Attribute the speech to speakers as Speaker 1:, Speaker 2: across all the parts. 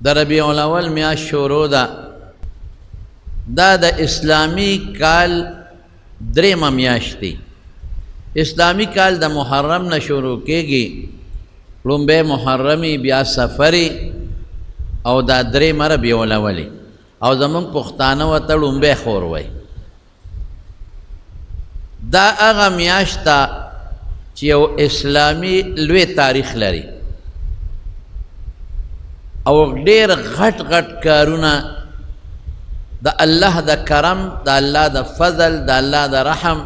Speaker 1: د ربیع الاول میاشت شروع ده. دا د اسلامی کال درېمه میاشت دی. اسلامی کال د محرم نه شروع کېږي. لومبی محرمی، بیا سفری، او دا درېمه ربیع الاول، او زمونږ پښتانه ورته لومبی خور وایي. دا هغه میاشت ده چې یو اسلامي لوی تاریخ لري او ډېر غټ غټ کارونه د الله د کرم، د الله د فضل، د الله د رحم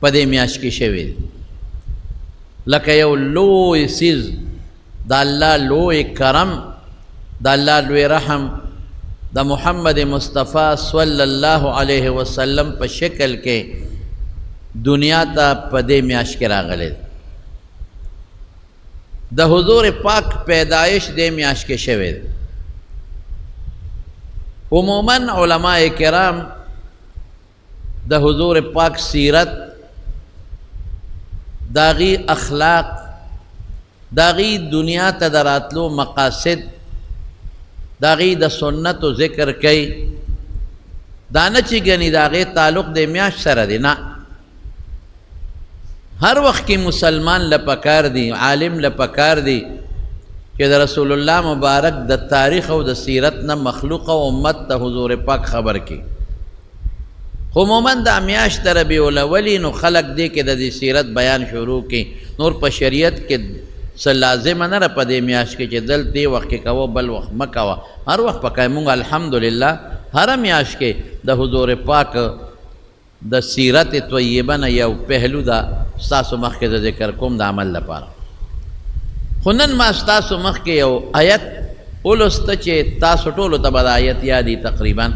Speaker 1: په دې میاشت کې شوي دي. لکه یو لوی څیز د الله لوی کرم، د الله لوی رحم د محمد مصطفی صلی الله علیه وسلم په شکل کې دنیا ته په دې میاشت کې راغلی. د حضور پاک پیدایش دې میاشت کې شوی دی. عموماً علماء کرام د حضور پاک سیرت، داغی اخلاق، داغی دنیا ته د راتلو مقاصد، داغی د سنت و ذکر کوي. دا نه چې ګنې د هغې تعلق د میاشت سره دی، نه. هر وخت کې مسلمان لپکار دی، عالم لپکار دی چې د رسول الله مبارک د تاریخ او د سیرت نه مخلوق او امت ته حضور پاک خبر کی. خو عموماً دا میاشت ربیع الاول نو خلق دی کې د دې سیرت بیان شروع کی. نور په شریعت کې څه لازم نه را په دې میاشت کې چې دلته وخت کې کوه بل وخت مه کوه. هر وخت پکې مونږ الحمدلله هر میاشت کې د حضور پاک د سیرت طیبه نه یو پهلو دا ستاسو مخکې د ذکر کوم د عمل لپاره. خو نن ما ستاسو مخکې یو آیت ولوسته چې تاسو ټولو ته به د آیت یادي تقریبا،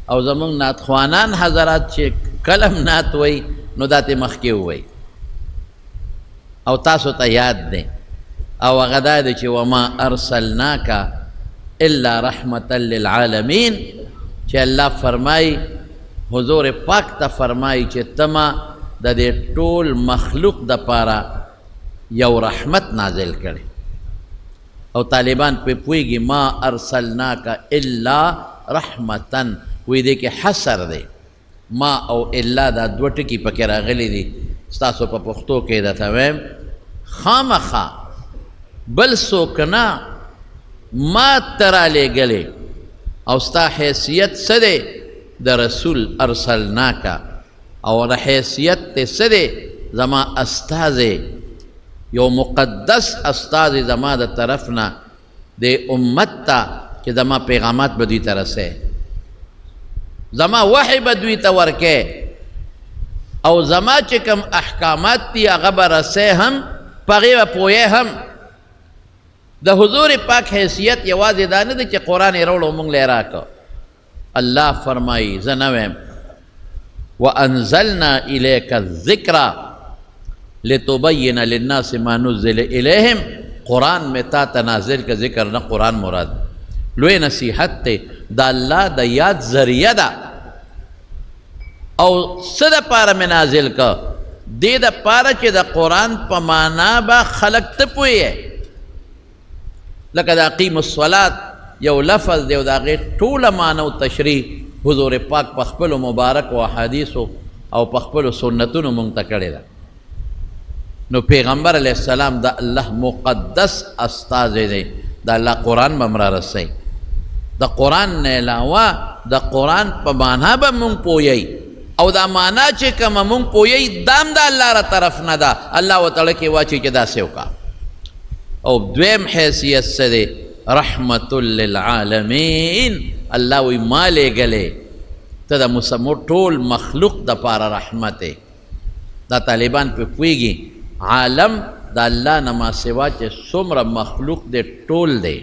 Speaker 1: او زمونږ نعت خوانان حضرات چې کلم نعت وی نو داتې مخکې ووی او تاسو ته یاد دی. او هغه دا دی چې وما ارسلناک الا رحمتا للعالمین، چې الله فرمای حضور پاک ته فرمای چې تما د دې ټول مخلوق د پاره یو رحمت نازل کړي. او طالبان په پویږي ما ارسلناک الا رحمتا، وی دې کې حصر دی. ما او الا دا دوه ټکي پکې راغلي دي. ستاسو په پښتو کې درته وایم خامخا بل څوک نه ما ته رالیږلی او ستا حیثیت څه دی د رسول ارسلناک، او د حیثیت ته څه دی زما استازی، یو مقدس استازی زما د طرف نه د امت ته چې زما پیغامات به دوی ته رسې، زما وحی به دوی ته ورکې، او زما چې کوم احکامات دي هغه به رسې هم، په هغې به پوهې هم. د حضور پاک حیثیت یوازې دا نه دی چې قرآن یې راوړو موږ له یې راکړو. الله فرمایي زه نه ویم وانزلنا الیک الذکر لتبین للناس ما نزل الیہم، قرآن میں تا تنازل کا ذکر نہ قرآن مراد لوی نصیحت تے دا اللہ دا یاد ذریعہ دا. او څه دپاره مې نازل که دې دپاره چې د قرآن په معنا به خلق ته پوهیې. لکه د اقیم الصلاة یو لفظ دی او د هغې ټوله معنا او تشریح حضور پاک په خپلو مبارکو احادیثو او په خپلو سنتونو مونږ ته کړې ده. نو پیغمبر علیه السلام د الله مقدس استازی دی، د الله قرآن به م را رسوي. د قرآن نه علاوه د قرآن په معنا به مونږ پوهیئ، او دا معنا چې کومه مونږ پوهیئ دام د الله را طرف نه ده. الله ورته کې واچوي چې داسې وکړه. او دویم حیثیت څه دی؟ رحمت للعالمین. الله وی ما لیږلی ته د ټول مخلوق د پاره رحمت یې. دا طالبان پې پوهېږي عالم د الله نه ما سوا چې څومره مخلوق دی ټول دی،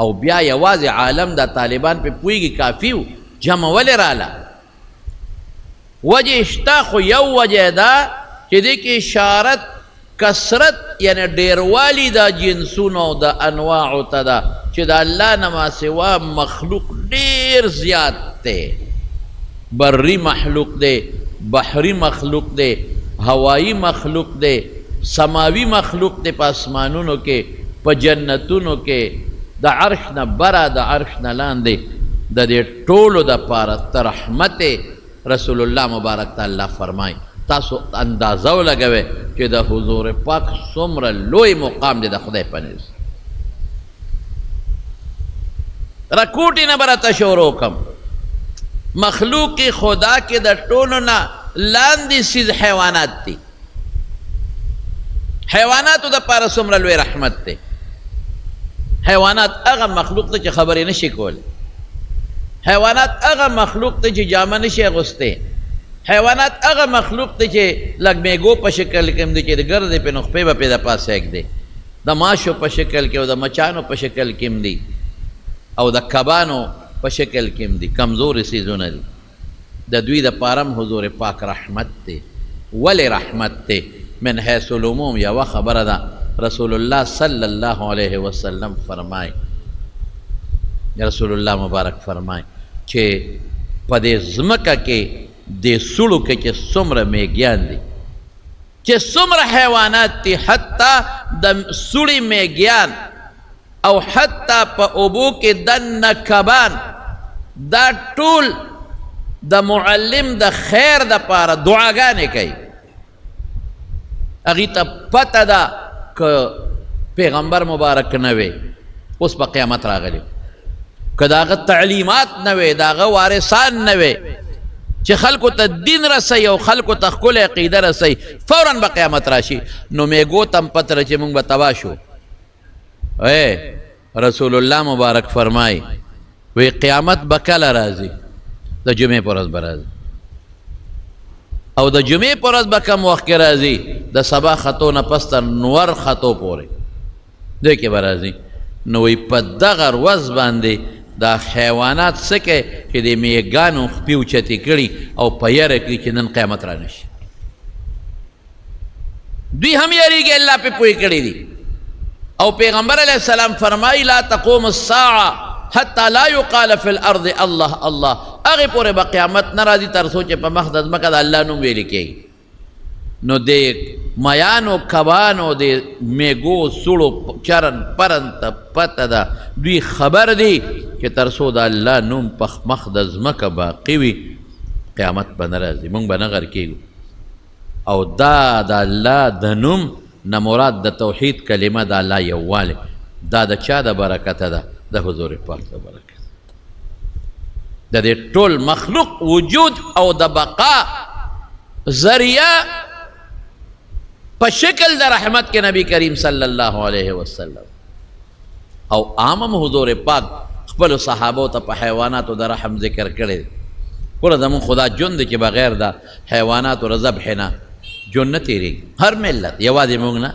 Speaker 1: او بیا یوازې عالم د طالبان پې پوهېږي کافي و. جمع ولې راله؟ وجه شته، خو یو وجه ده چې دې کې اشارت کثرت یعنی ډیروالی دا جنسونو د انواعو ته ده چې د الله نه ما سوا مخلوق ډیر زیات دی. بری مخلوق دی، بحری مخلوق دی، هوایی مخلوق دی، سماوی مخلوق دی په اسمانونو کې په جنتونو کې د عرش نه بره د عرش نه لاندې د دې ټولو دپاره ته رحمت رسول الله مبارک ته الله فرمای تاسو اندازه ولګوئ چې د حضور پاک څومره لوی مقام دی د خدای په نزد رکوټې نه به راته شروع کړم مخلوق خدا کې د ټولو نه لاندې سیز حیوانات دي حیواناتو دپاره څومره لوی رحمت دی حیوانات هغه مخلوق ته چې خبرې نشي کولی حیوانات هغه مخلوق ته چې جامه نشي اغوستی حیوانات هغه مخلوق ته چې لږ میږو په شکل کې هم دی چې د ګردې پې نخپې به پې د پاسه ایږدي د ماشو په شکل کې او د مچانو په شکل کې هم دي او د کبانو په شکل کې هم دي کمزورې څیزونه دي د دوی دپاره هم حضور پاک رحمت دی ولې رحمت دی من حیث العموم یوه خبره ده رسول الله صلی الله علیه وسلم فرمای رسول الله مبارک فرمای چې په دې ځمکه کې دې سوړو کې چې څومره میږیان دي چې څومره حیوانات دي حتی د سوړي میږیان او حتی په اوبو کې دننه کبان دا ټول د معلم د خیر دپاره دعاګانې کوي هغې ته پته ده که پیغمبر مبارک نه وی اوس په قیامت راغلی که د هغه تعلیمات نه وی د هغه وارثان نه وی چې خلکو ته دین رسی او خلکو ته ښکلې عقیده رسی فوراً به قیامت راشي نو میږو ته هم پته ده چې موږ به تباه شو رسول الله مبارک فرمای وی قیامت به کله راځي د جمعې په ورځ به راځي او د جمعې په ورځ به کم وخت کې راځي د سبا خطو نه پس تر نور خطو پورې دې کې به راځي نو وی په دغه ورځ باندې دا حیوانات څه کوي چې د میږیانو خپې اوچتې کړي او په یره کړي چې نن قیامت را نشي دوی هم یریږي الله پې پوه کړي دي او پیغمبر علیہ السلام فرمائی لا تقوم الساعه حتی لا یقال فی الارض الله الله هغې پورې به قیامت نه راځي تر څو چې په مخ د ځمکه د الله نوم ویلې کېږي نو د میانو کبانو د میږو سوړو چرن پرن ته پته ده دوی خبر دي چې تر څو د الله نوم په مخ د ځمکه باقي وي قیامت به نه راځي موږ به نه غر کېږو او دا د الله د نوم نه مراد د توحید کلمه د الله یووالی دا د چا د برکته ده د حضور پاک د برکت د دې ټول مخلوق وجود او د بقا ذریعه په شکل د رحمت کې نبی کریم صلی الله علیه وسلم او عامم حضور پاک خپل صحابو ته په حیواناتو د رحم ذکر کړی ګوره زمون خدا جون دی چې بغیر د حیواناتو د ذبح نه جون نه تېرېږي هر ملت یوازې موږ نه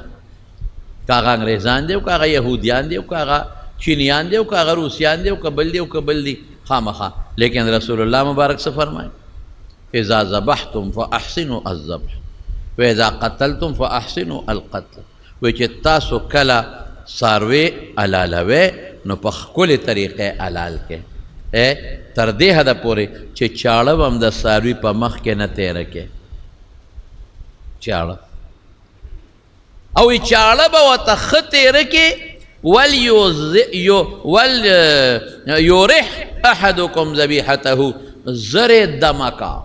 Speaker 1: که هغه انګریزان دی او که هغه یهودیان دی او که هغه چینیان دی او که هغه روسیان دی او که بل دی او که بل دی خامخا لیکن رسول الله مبارک څه فرمایي اذا ذبحتم فاحسنوا الذبح واذا قتلتم فاحسنوا القتل وی چې تاسو کله څاروي حلالوئ نو په ښکلې طریقې حلال کې تر دې حده پورې چې چاړه به هم د څاروي په مخ کې نه تېره کې چاړه او چاړه به ورته ښه تېره کې وَلْيُرِحْ أَحَدُكُمْ ذَبِيحَتَهُ زر دمکا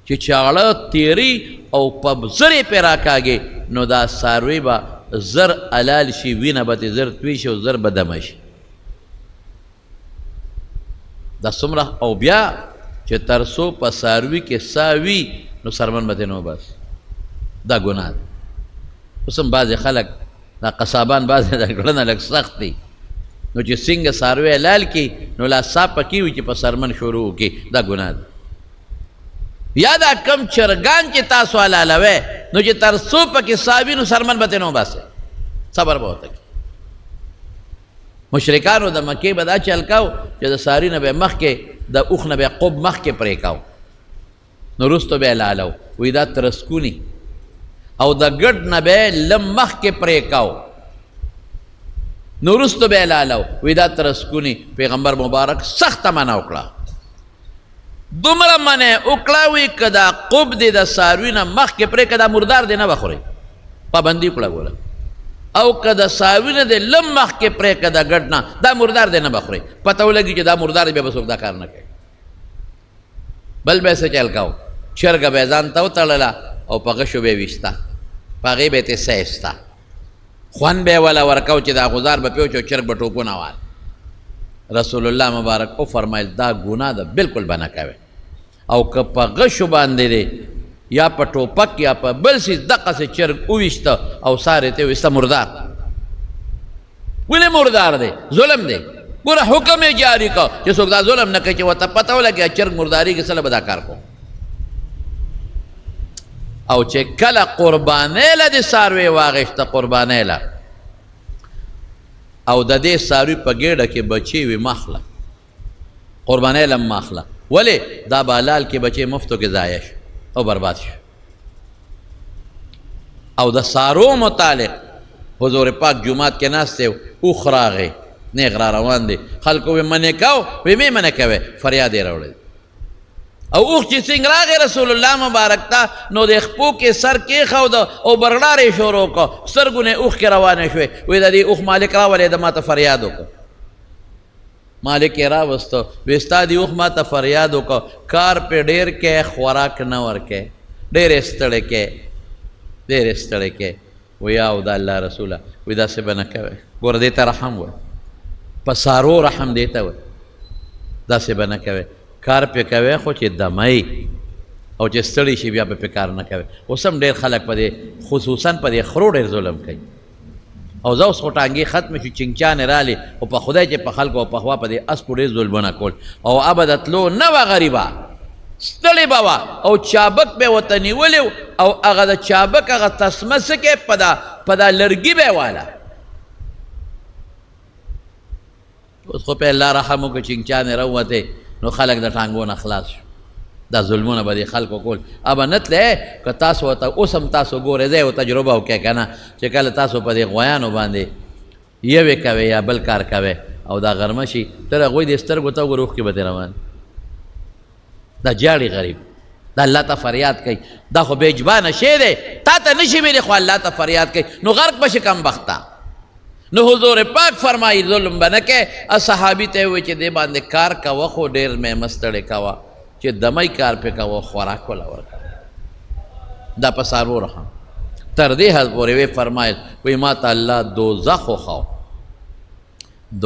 Speaker 1: چې چاړه تیری او په زرې پې راکاږي نو دا څاروي به زر حلال شي وینه به ترې زر توی شي او زر به دمه شي دا څومره او بیا چې تر څو په څاروي کې سا وي نو څرمن به ترې نه وباسي دا ګناه ده اوس هم بعضې خلک دا قصابان بعضې د کړنه لږ سخت دي نو چې څنګه څاروی حلال کړي نو لا سا پکې وي چې په څرمن شروع وکړي دا ګناه ده یا دا کم چرګان چې تاسو حلالوئ نو چې تر څو پکې سا وي نو څرمن به ترې نه وباسئ صبر به ورته کړي مشرکانو د مکې به دا چل کاو چې د څاري نه به یې مخکې د اوښ نه به یې قب مخکې پرې کاو نو وروستو به یې حلالو وایي دا ترسکوني او د ګډ نه به یې لم مخکې پرې کاو نو وروستو به یې حلالو وایي دا ترسکوني پیغمبر مبارک سخته منع وکړه دومره منع وکړه وایي که دا قب دی د څاروي نه مخکې پرې که دا مردار دی نه به خورئ پابندي وکړه ګوره او که د ساوي نه دی لم مخکې پرېږده د ګډ نه دا مردار دی نه به خورې پته ولګي چې دا مردار دی بیا به څوک دا کار نه کوي بل به یې څه چل کوو چرګه به یې ځان ته وتړله او په غشو به یې ویسته په هغې به یې ترې سیسته خوند به یې وله ورکو چې دا غزار به پې وچو چرګ به ټوپونه وال رسول الله مبارک وفرمایل دا ګناه ده بالکل به نه کوې او که په غشو باندې دی یا په ټوپک یا په بل څیز دقسې چرګ وویسته او سار یې ته ویسته مردار ولې مردار دی ظلم دی ګوره حکم یې جاري کو چې څوک دا ظلم نه کوي چې ورته پته ولګي چرګ مرداري کې څه به دا کار کو او چې کله قربانۍ له د څاروي واغېسته قربانۍ له او د دې څاروي په ګېډه کې بچې وي ماخله قربانۍ له ماخله ولې دا به حلال کې بچې مفتو کې ضایع شو او برباد شو او د څارو متعلق حضور پاک جماعت کې ناست دی اوښ راغی نیغ را روان دی خلکو وی منې کو وی مې منې کوې فریاد یې راوړی او اوښ چې څنګه راغی رسول الله مبارک ته نو د خپو کې سر کېښود او برغړار یې شروع کړو سترګو نه اوښ کې روانې شوې وی د دې اوښ مالک راولېده ما ته فریاد وکړو مالک یې راوسته وی ستا دې اوښ ما ته فریاد وکړو کار پې ډېر کې خوراک نه ورکې ډېر یې ستړی کې ډېر یې ستړی کې وی او د الله رسوله وی داسې به نه کوې ګوره دې ته رحم وایي په څارو رحم دې ته وایي داسې به نه کوې کار پې کوې خو چې دمی او چې ستړي شي بیا به پې کار نه کوې اوس هم ډېر خلک په دې خصوصا په دې خرو ډېر ظلم کوي او زه اوس خو ټانګې ختمې شو چنګچانې رالې او په خدای چې په خلکو او په خوا په دې اسپو ډېر ظلمونه کول او ابه د تلو نه وه غریبه ستړې به وه او چابک به یې ورته نیولې او هغه د چابک هغه تسمه څه کې په دا لرګي به یې واله اوس خو په الله رحم وکړو چنګچانې راووتې نو خلک د ټانګو نه خلاص شو دا ظلمونه به دې خلکو کول ابه نه تلې که تاسو ورته اوس هم تاسو ګورئ ځای او تجربه وکړئ که نه چې کله تاسو په دې غویانو باندې یوې کوئ یا بل کار کوئ او دا غرمه شي تر هغوی دې سترګو ته وګوره اوښکې به ترې روان دا جاړي غریب دا الله ته فریاد کوي دا خو بېجبانه شی دی تا ته نه شي ویلی خو الله ته فریاد کوي نو غرق به شي کم بخته نو حضور پاک فرمایي ظلم به نه کوې صحابي ته یې ووایي چې دې باندې کار کوه خو ډېر مې مستړی کوه چې دمی کار پې کوه خوراک وله ورکوه دا په څارو رحم تر دې حد پورې ویې فرمایل وایي ما ته الله دوزخ وښو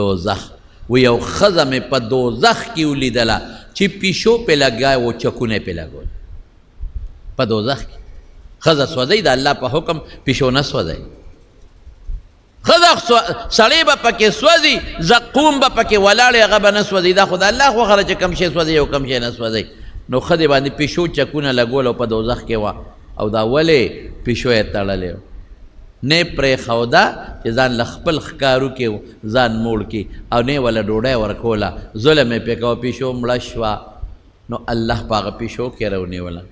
Speaker 1: دوزخ وی یو ښځه مې په دوزخ کې ولیدله چې پیشو پې لګیا و چکونه پې لګول په دوزخ کې ښځه سوځئ د الله په حکم پیشو نه سوځئ ښځه سړی به پکې سوځي زقوم به پکې ولاړې هغه به نه سوځي دا خو د الله خوښه ده چې کم شی سوځي او کم شی نه سوځي نو ښځې باندې پیشو چکونه لګول او په دوزخ کې وه او دا ولې پیشو یې تړلی و نه پرېښوده چې ځان له خپل ښکارو کې ځان موړ کړي او نه وله ډوډۍ ورکوله ظلم یې پې کوه پیشو مړه شوه نو الله په هغه پیشو کې راونیوله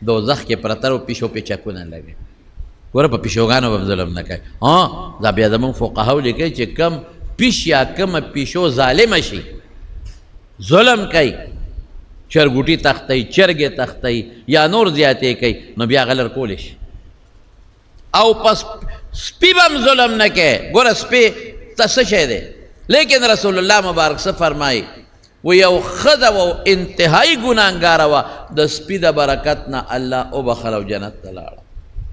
Speaker 1: دوزخ کې پرته و پیشو پې چکونه لګوي ګوره په پیشوګانو به هم ظلم نه کوي دا بیا زمونږ فقهاو لیکي چې کم پیش یا کمه پیشو ظالمه شي ظلم کوي چرګوټي تختوي چرګې تختوي یا نور زیاتې کوي نو بیا غلر کولی شي او پس سپي به هم ظلم نه کوي ګوره سپي ته څه شی دی لیکن رسول الله مبارک څه فرمایي و یو ښځه و انتهایي ګناهګاره وه د سپي د برکت نه الله وبخل او جنت ته لاړه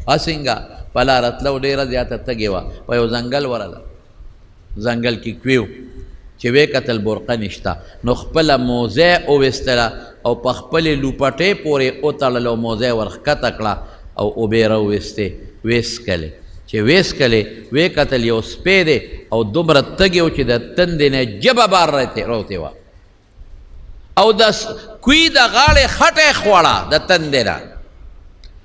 Speaker 1: څنګه په لاره تلو ډېره زیاته تږې وه په یو ځنګل ورله ځنګل کې کوي چې ویې کتل برقه نشته نو خپله موزه وویستله او په خپلې لوپټې پورې وتړله او موزه یې ورښکته کړه او اوبې راوویستې ویې څکلې چې ویې څکلې ویې کتل یو سپی دی او دومره تږې و چې د تندې نه ژبه بار راوتې وه او د کوی د غاړې خټه یې خوړه د تندې نه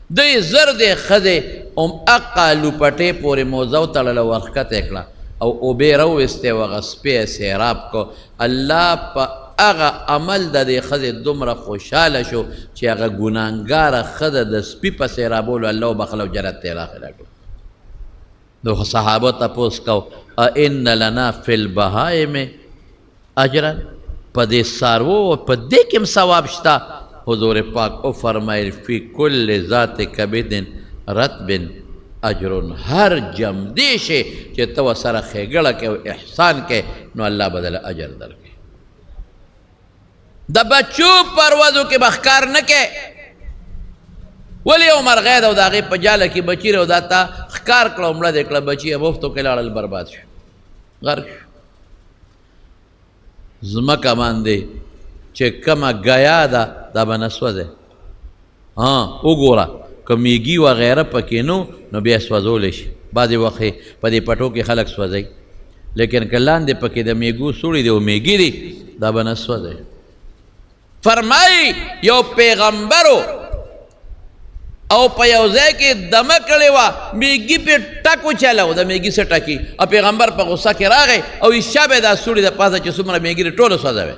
Speaker 1: دی زر دی ښځې هغه لوپټې پورې موزه وتړله ورښکته یې کړه او اوبې راوویستې و هغه سپی یې سیراب کو الله په هغه عمل د دې ښځې دومره خوشحاله شو چې هغه ګناهګاره ښځه د سپي په سیرابولو الله وبخل او جنت ته یې داخله کړو نو صحابو تپوس کو ان لنا فی البهائم اجرا په دې څاروو په دې کې هم ثواب شته حضور پاک او فرمایل فی کل ذات کبد رطب اجرن هر جم دی شي چې ته ورسره ښېګړه کوې او احسان کوې نو الله به دله اجر درکوي. د بچو پروازو کې به ښکار نه کوې، ولې یو مرغۍ ده او د هغې په جاله کې بچي دی او دا تا ښکار کړه او مړه دې کړه، بچي یې مفتو کې لاړل، برباد شو، غرق شو. ځمکه باندې چې کومه ګیا ده دا به نه سوځي. وګوره که میږي وغیره پکې نو بیا سوځولی شي، بعضې وخت په دې پټو کې خلک سوځوي، لیکن که لاندې پکې د میږو سوړي دی او میږي دی دا به نه سوځي. فرمایي یو پیغمبرو او په یو ځای کې دمه کړې وه، میږي پې ټک وچلی و، د میږي څه ټکي، او پیغمبر په غصه کې راغی او ایشا به یې دا سوړي د پاسه چې څومره میږي دی ټوله سوځوي.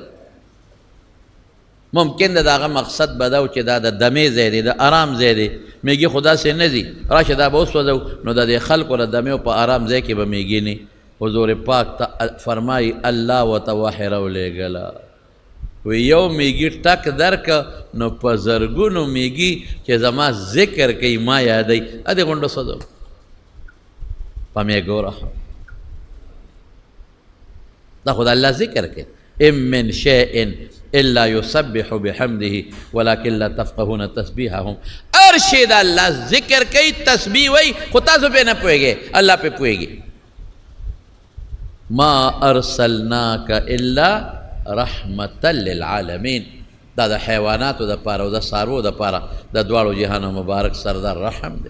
Speaker 1: ممکن ده د هغه مقصد به دا و چې دا د دمې ځای دی، د ارام ځای دی، میږي خو داسې نه ځي، راشه دا به وسوځو، نو د دې خلکو د دمې په ارام ځای کې به میږي نه. حضور پاک فرمایي الله ورته وحی راولېږله، وی یو میږي ټک درکه نو په زرګونو میږي چې زما ذکر کوي ما یادوي ادې غونډه سوځو. په مې ګوره دا خو د الله ذکر کوي، ام من شیء الا یسبح بحمده ولکن لا تفقهون تسبیحهم. هر شی د الله ذکر کوي، تسبیح وایي، خو تاسو پې نه پوهېږئ، الله پې پوهېږي. ما ارسلناک الا رحمتا للعالمین. دا د حیواناتو د پاره او د څاروو د پاره د دواړو جهانو مبارک سردار رحم دی.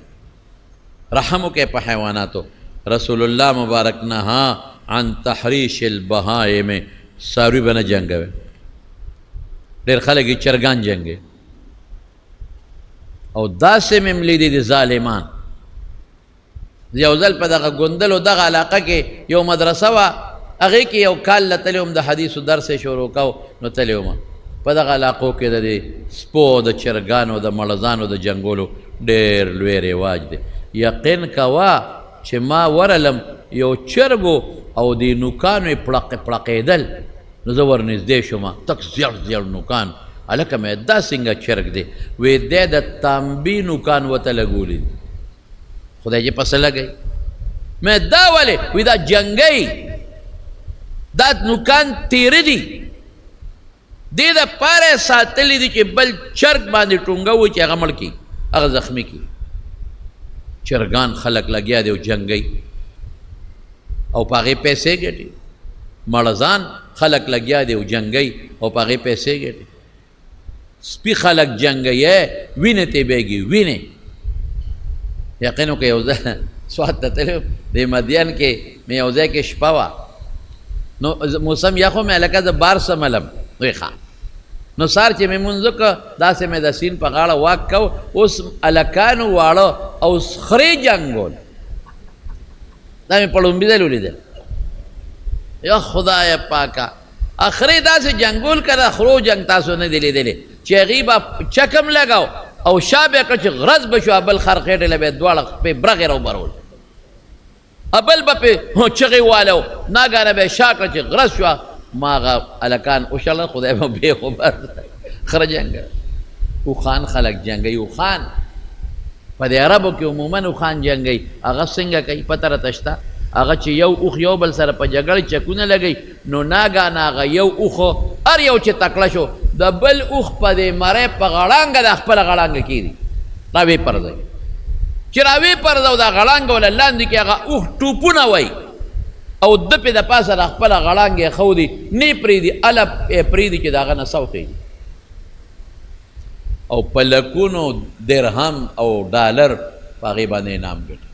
Speaker 1: رحم وکړئ په حیواناتو. رسول الله مبارک نها عن تحریش البهائم. څاروي به نه جنګوي، ډېر خلک یې چرګان جنګوي، او داسې مې م لیدي دي ظالمان. یو ځل په دغه ګوندلو دغه علاقه کې یو مدرسه وه، هغې کې یو کال له تللی وم، د حدیثو درس یې شروع کو نو تللی وم. په دغه علاقو کې د دې سپو د چرګانو د مړزانو د جنګولو ډېر لوی رواج دی. یقین کوه چې ما ورلم یو چرګو او د نوکانو یې پړقېدل، نو زه ورنږدې شوم، تک زیړ زیړ نوکان. هلکه مې دا څنګه چرګ دی؟ وی دی د تانبي نوکان ورته لګولي دي. خدای چې پسې لګوي. مې دا ولې؟ وی دا جنګی، دا نوکان تیره دي، دې دپاره یې ساتلي دي چې بل چرګ باندې ټونګه وي چې هغه مړ کړي، هغه زخمي کړي. چرګان خلک لګیا دی او جنګی او په هغې پیسې ګټي. مړزان خلک لګیا دی او جنګی او په هغې پیسې ګټي. سپي خلک جنګی، وینې ته بیږي، وینې. یقین وکړه یو ځای سوات ته تللی د مدین کې مې یو ځای کې شپه وه، نو موسم یخ و مې لکه زه بار سملم، وی ښه. نو سار چې مې مونځ وکړه داسې مې د سیند په غاړه واک کو، اوس هلکانو واړه او خرې جنګول. دا مې په لومبي ځل ولیدل. یا خدای پاکه، خرې داسې جنګول که د خرو جنګ تاسو نه دی لیدلی چې هغې به چکم لګاو او شا به یې کړه چې غرض به شو، بل خر خېټې له به یې دواړه پې برغې راوبرول، بل به پې چغې والو، ناګانه به یې شا کړه چې غرض شوه. ما هغه هلکان وشړل، خدای به بې خبر خره جنګ. اوښان خلک جنګوي، اوښان په دې عربو کې عموما اوښان جنګوي. هغه څنګه کوي پته راته شته؟ هغه چې یو اوښ یو بل سره په جګړه چکونه لګوي، نو ناګانه هغه یو اوښ هر یو چې تکړه شو د بل اوښ په دې مرۍ په غړانګه د خپله غړانګه کېږي، راویې پرځوي. چې راویې پرځو دا غړانګه وله لاندې کې هغه اوښ ټوپونه وایي او د پې د پاسه د خپله غړانګې یې ښودي، نه یې پرېږدي، هله یې پرېږدي چې د هغه نه سوخېږي. او په لکونو درهم او ډالر په هغې باندې انعام ګټي.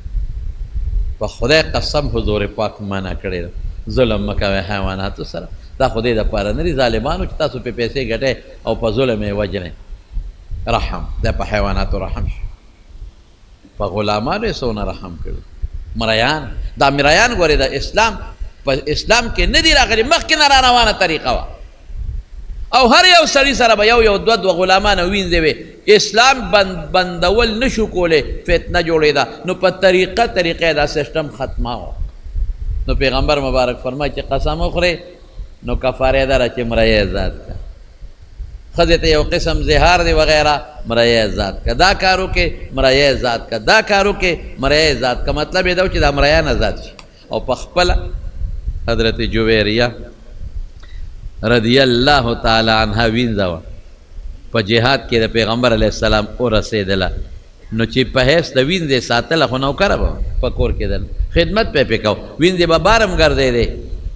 Speaker 1: په خدای قسم حضور پاک منع کړی ده، ظلم مه کوئ حیواناتو سره. دا خدای دپاره نه دي ظالمانو چې تاسو پې پیسې ګټئ او په ظلم یې وجنئ. رحم دا په حیواناتو رحم شو، په غلامانو یې څونه رحم کړي. مریان، دا مریان ګورې د اسلام په اسلام کې نه دي راغلي، مخکې نه را روانه طریقه وه، او هر یو سړي سره به یو دوه غلامان او وینځې وې. اسلام بندول نشو کولی، فتنه جوړېده، نو په طریقه دا سیسټم ختمه و. نو پیغمبر مبارک فرمایي چې قسم وخورې نو کفاره یې داره چې مریی ازاد کړه. ښځې ته یو قسم زهار دی وغیرہ مریی ذات کا، دا کار وکې مریی ذات کا، دا کار وکې مریی ذات کا. مطلب یې دا و چې دا مریان ذات شي. او په خپله حضرت جویریه رضی الله تعالی عنها وینځه وه په جهاد کې د پیغمبر علیه السلام ورسېدله، نو چې په حیث د وینځې ساتله خو نوکره به په کور کې دل خدمت پې کو، وینځې به بارم ګرځېدې،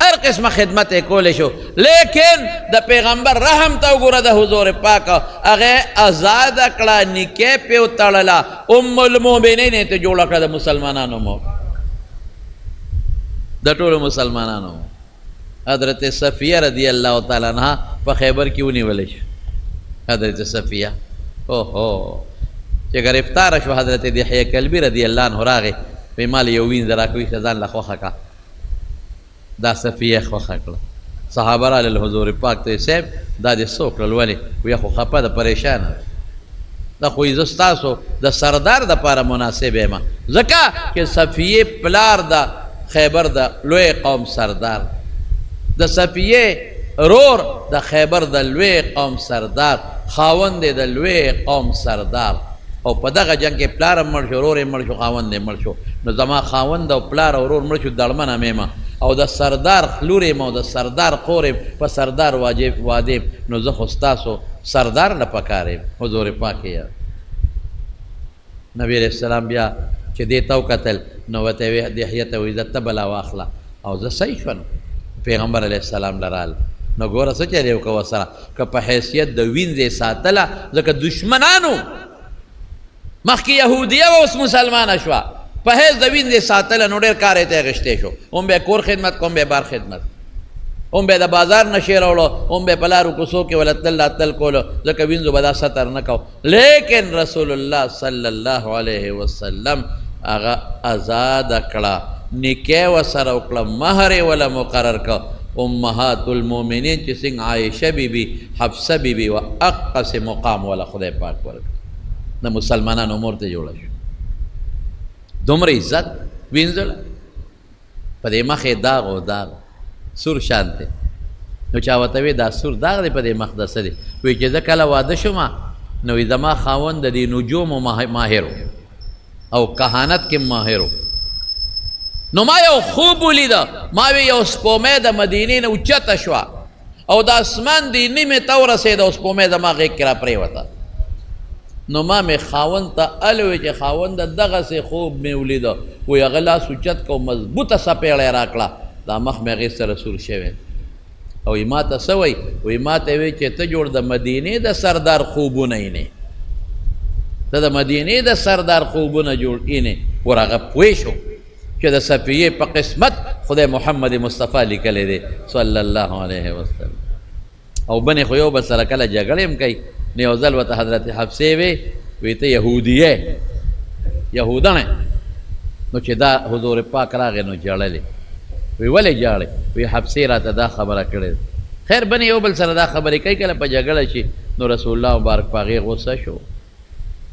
Speaker 1: هر قسمه خدمت یې کولی شو. لیکن د پیغمبر رحم ته وګوره د حضور پاک، هغې ازاده کړه، نکاح پې وتړله، ام المؤمنین یې ته جوړه کړه د مسلمانانو مور، د ټولو مسلمانانو. حضرت صفیه رضی الله تعالی عنها په خیبر کې ونیولی شو. حضرت صفیه اوهو چې گرفتاره شو، حضرت دحیه کلبی رضی الله عنه راغی، وی مال یو وینځه راکوي ښه ځان له خوښه کا. دا صفیه خوښه کړه. صحابه راغلل حضور پاک ته، صاحب دا دې څه وکړل؟ ولې؟ وی خو خفه ده، پریشانه دا خو زه ستاسو د سردار دپاره مناسب یم، ځکه چې صفیه پلار د خیبر د لوی قوم سردار، د صفیه رور د خیبر د لوی قوم سردار، خاوند د لوی قوم سردار. او په دغه جنگ کې پلار هم مړ شو، رور یې مړ شو، خاوند یې مړ شو. نو زما خاوند او پلار او رور مړ شو، دړمنه مېمه، او د سردار لور یم او د سردار خور یم، په سردار واده یم، نو زه خو ستاسو سردار نه پکار یم. حضور پاک یې نبی علیہ السلام بیا چې دې ته وکتل، نو ورته یې ویې دحیه ته وایي زه تبه لا واخله، او زه صحیح شوم. پیغمبر علیه السلام لرال، نو ګوره څه چلې وکړه ورسره، که په حیثیت د وینځې ساتله، ځکه دشمنانو مخکې یهودیه وه اوس مسلمانه شوه، په حیث د وینځې ساتله، نو ډېر کار یې ته اخیستی شو. هم به کور خدمت کو، هم به بار خدمت، هم به د بازار نه شی راوړو، هم به په لارو کوڅو کې وله تل راتل کولو، ځکه وینځو به دا ستر نه کو. لیکن رسول الله صلی الله علیه وسلم هغه ازاده کړه، نکاح ورسره وکړه، مهر یې وله مقرر کړه. امهات المؤمنین چې څنګه عایشه بیبي، حفصه بیبي و اقص مقام وله خدای پاک ورکړه، د مسلمانانو مور ته جوړه شو. دومره عزت وینځله، په دې مخ یې داغ و داغ سور شان دی. نو چا ورته وی دا سور داغ دی په دې مخ د څه دی؟ وایي چې زه کله واده شوم، نو وایي زما خاوند د دې نجومو ماهر او کهانت کې ماهر، نو ما یو خوب ولیده، ما وی یو سپومې د مدینې نه اوچته شوه، او د اسمان د نیمې ته ورسېده، او سپومې زما غېږ کې را پرېوته. نو ما مې خاوند ته الوی چې خاونده دغسې خوب مې ولیده، وایي هغه لاس اوچت کو، مضبوطه سپېړی را کړه، دا مخ مې هغې سره سور شوی. او وایي ما ته څه وایي؟ وایي ما ته وایي چې ته جوړ د مدینې د سردار خوبونه یې، ته د مدینې د سردار خوبونه جوړ اینې. ور هغه پوه شو چې د صفیې په قسمت خدای محمد مصطفی لیکلی دی صلی الله علیه وسلم. او بنې خو یو بل سره کله جګړې هم کوي، نو یو ځل ورته حضرت حفصې وی ته یهودیه یهودنې، نو چې دا حضور پاک راغی نو جړلې. وی ولې جاړې؟ وی حفصې راته دا خبره کړې. خیر بنې یو بل سره دا خبرې کوي، کله په جګړه شي، نو رسول الله مبارک په هغې غصه شو.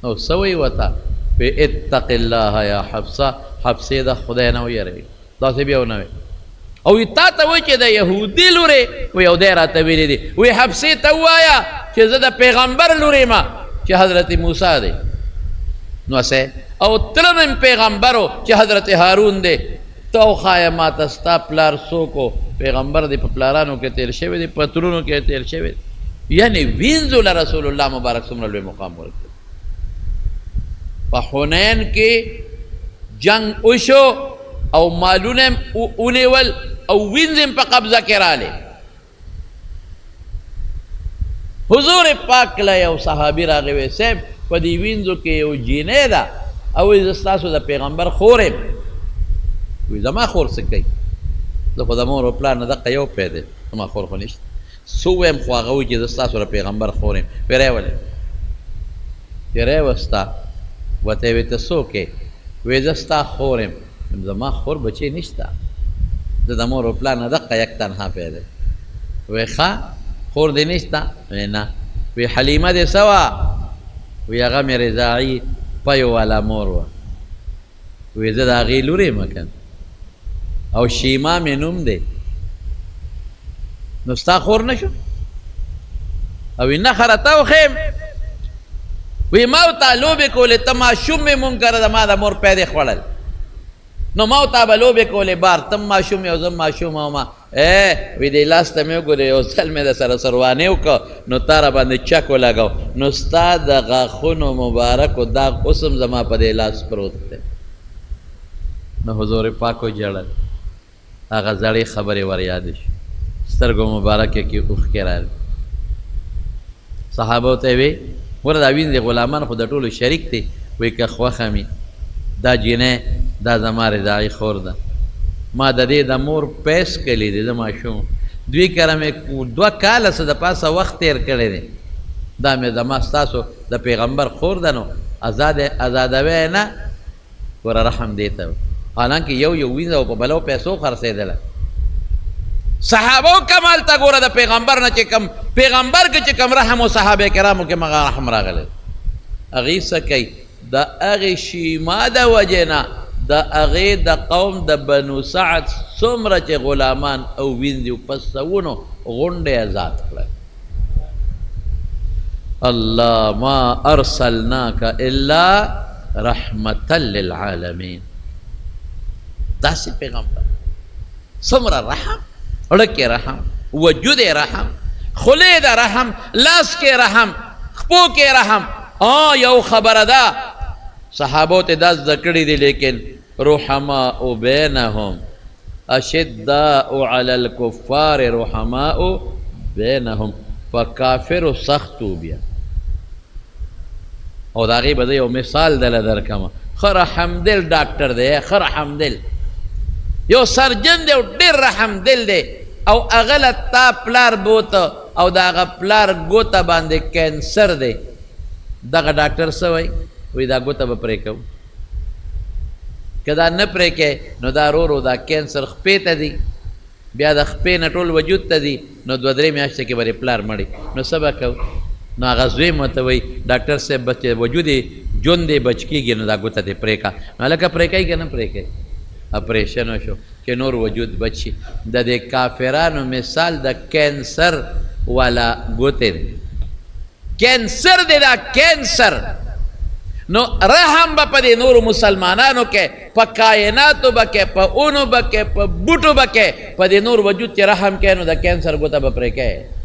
Speaker 1: نو څه وایي ورته؟ وی اتق الله یا حفصه، حفصې د خدای نه ویېروي، داسې بیا ونه وی. او وی تا ته وایي چې د یهودي لورې، وی او دی راته ویلي دي، وی حفصې ته ووایه چې زه د پیغمبر لورې ما چې حضرت موسی دی، نو څه، او تره مې پیغمبر و چې حضرت هارون دی، ته وښایه ما ته ستا پلار څوک و؟ پیغمبر دی په پلارانو کې تېر شوی دی، په ترونو کې تېر شوی دی. یعنې وینځو له رسول الله مبارک څومره لوی مقام ورکړ. په حنین کې جنگ وشو، او مالونه ونیول، او وینځ په قبضه کې رالی. حضور پاک له یو صحابي راغی، وی صاحب په دې وینځو کې یو جینۍ ده، او وی زه ستاسو د پیغمبر خور یم. وی زما خور څه کوي؟ زه خو د مور و پلار نه دقه یو پی دی، زما خور خو نشته. څه ووایم؟ خو هغه وایي چې زه ستاسو د پیغمبر خور یم. وی راولې چې راوسته، ورته یې وی ته څوک یې؟ وی زه ستا خور یم. زما خور بچی نشته، زه د مور و پلار نه دقه یک تنها پی دی. وی ښه خور دې نشته؟ وی نه. وی حلیمه دې څه وه؟ وی هغه مې رضاعي پیو والا مور وه. وی زه د هغې لور یم که، او شیما مې نوم دی. نو ستا خور نه شو؟ او نخره ته وخیم وی ما ورته لوبې کولې ته ماشوم مې مونږ کره د ما د مور پیدې خوړل نو ما ورته به لوبې کولې بار ته ماشوم یو زه ماشوم وم وی دی لاس ته مې وګورې یو ځل مې د سره سروانې وکړه نو تا را باندې چک ولګو نو ستا د غاښونو مبارکو داغ اوس هم زما په دې لاس پروت دی نو حضور پاک وژړل هغه زړې خبرې ور یادې شي سترګو مبارکې کې اوښکې راغلې صحابو ته وی ګوره دا وینځې غلامان خو د ټولو شریک دی وایي که خوښه مې دا جینۍ دا زما رضاعي خور ده ما د دې د مور پیس کلی دی د ماشوم دوی کره مې 2 کاله څه د پاسه وخت تیر کړی دی دا مې زما ستاسو د پیغمبر خور ده نو ازادوی نه ګوره رحم دې ته حالانکه یو وینځه او په بلو پیسو خرڅېدله صحابو کمال ته ګوره د پیغمبر نه چې کم پیغمبر کې چې کم رحم و صحابه کرامو کې مغه رحم راغلی هغې څه کوي د هغې شیما د وجې نه د هغې د قوم د بنو سعد څومره چې غلامان او وینځې په سوونو غونډې آزاد کړل الله ما ارسلناک الا رحمتا للعالمین داسې پیغمبر څومره رحم اړه کې رحم وجود رحم خولې د رحم لاس کې رحم خپو کې رحم یو خبره ده صحابو ته دا زده کړي دي لیکن رحماء بینهم اشداء علی الکفار رحماء بینهم په کافرو سختو بیا او د هغې به زه یو مثال دله درکمه ښه رحمدل ډاکټر دی ښه رحمدل یو سرجن دی او ډېر رحمدل دی او هغه له تا پلار بوته او د هغه پلار ګوته باندې کینسر دی دغه ډاکټر څه وایي وایي دا ګوته به پرې کوو که دا نه پرې کوې نو دا ورو دا کینسر خپې ته دی بیا د خپې نه ټول وجود ته دی نو 2-3 میاشتې کې به پلار مړی نو څه به کوو نو هغه زوی ورته وایي ډاکټر صاحب چې وجود یې ژوند یې بچ کېږي نو دا ګوته دې پرې کړه نو هلکه پرې کوي که نه پرې کوي اپریشن وشو چې نور وجود بچ شي د دې کافرانو مثال د کینسر والا ګوتې دی کینسر دی دا کینسر نو رحم به په دې نورو مسلمانانو کې په کائناتو به کې په اونو به کې په بوټو به کې په دې نور وجود چې رحم کې نو د کینسر ګوته به پرې کې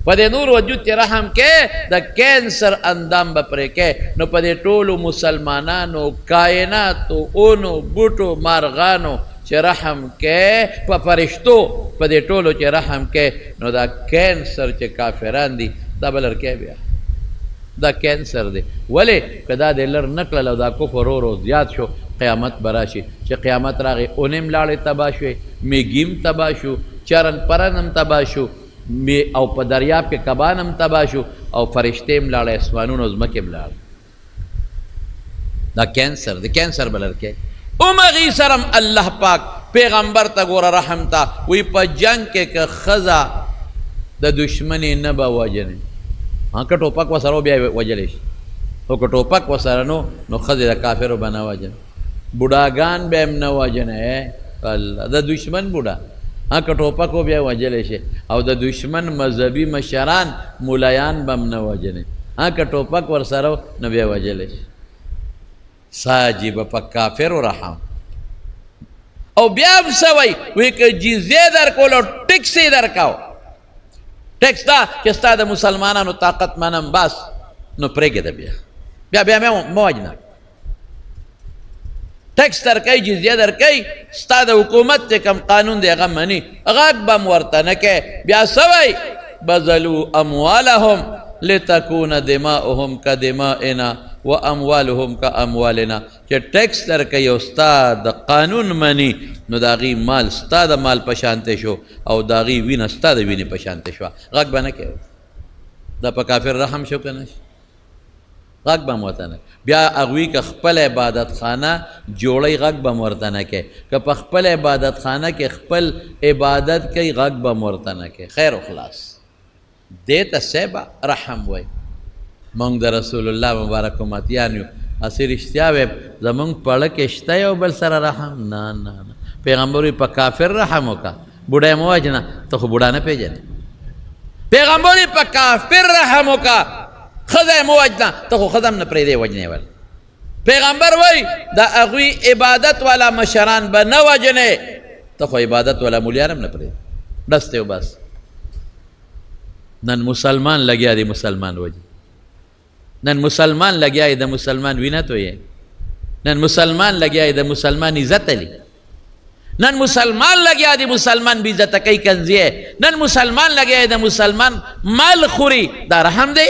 Speaker 1: په دې نور وجود چې رحم کې د کینسر اندام به پرې کې نو په دې ټولو مسلمانانو کائناتو اونو بوټو مارغانو چې رحم کې په فرشتو په دې ټولو چې رحم کې نو دا کینسر چې کافران دي دا به لر کې بیا دا کینسر دی ولې که دا د لر نه کړل او دا کفر ورو زیات شو قیامت به راشي چې قیامت راغی اونیم لاړې تباه شوې میږیم تباه شو چرن پرن هم تباه شو او په دریاب کې کبان هم تباه شو او فرشتې هم لاړې اسمانونو ځمکې هم لاړې دا کینسر دی کینسر به لر کې هغې سره هم الله پاک پیغمبر ته ګوره رحم ته وی په جنگ کې که ښځه د دشمنې نه به وجنې که ټوپک ورسره بیا وجلی شي خو که ټوپک ورسره نو ښځې د کافرو به نه وجنې بوډاګان به هم نه وجنې الله د دشمن بوډا که ټوپک بیا وجلی شي او د دشمن مذهبي مشران مولایان به هم نه وجنې که ټوپک ورسره نو بیا وجلی شي ساجي به په کافرو رحم او بیا هم څه وایي وایي که جزیه درکول او ټکس یې درکاو ټیکس دا چې ستا د مسلمانانو طاقت منم بس نو پرېږده بیا مې مه وجنه ټیکس درکوي جزیه درکوي ستا د حکومت چې کوم قانون دی هغه مني غږ به م ورته نه کوې بیا څه وایي بذلوا اموالهم لتكون دماؤهم كدمائنا واموالهم كاموالنا چې ټیکس درکوي او ستا د قانون مني نو د هغې مال ستا د مال په شانتې شو او د هغې وینه ستا د وینې په شانتې شوه غږ به نه کوي دا په کافر رحم شو که نه شي غږ به م ورته نه بیا هغوی که خپل عبادت خانه جوړی غږ به م ورته نه کوي که په خپل عبادت خانه کې خپل عبادت کوي غږ به م ورته نه کوي خیر و خلاص دې ته سیبه رحم وایي مونږ د رسول الله مبارک امتیان یو اسی رښتیا ویب زمونږ پړه کې شته یو بل سره رحم نه نه نه پیغمبر په کافر رحم وکړه بوډا یې مه وجنه ته خو بوډا نه پېژنې پیغمبر په کافر رحم وکا خدای مو وجنا ته خو خدام نه پرې دی وجنې ول پیغمبر وای دا هغوی عبادت والا مشران به نه وجنې ته خو عبادت والا مولیانم نه پرې بس ته بس نن مسلمان لګیا دی مسلمان وجه نن مسلمان لګیا دی د مسلمان وینه توې نن مسلمان لګیا دی د مسلمان عزت علی نن مسلمان لګیا دی مسلمان بی عزت کوي کنځي نن مسلمان لګیا دی د مسلمان مال خوري دا رحم دی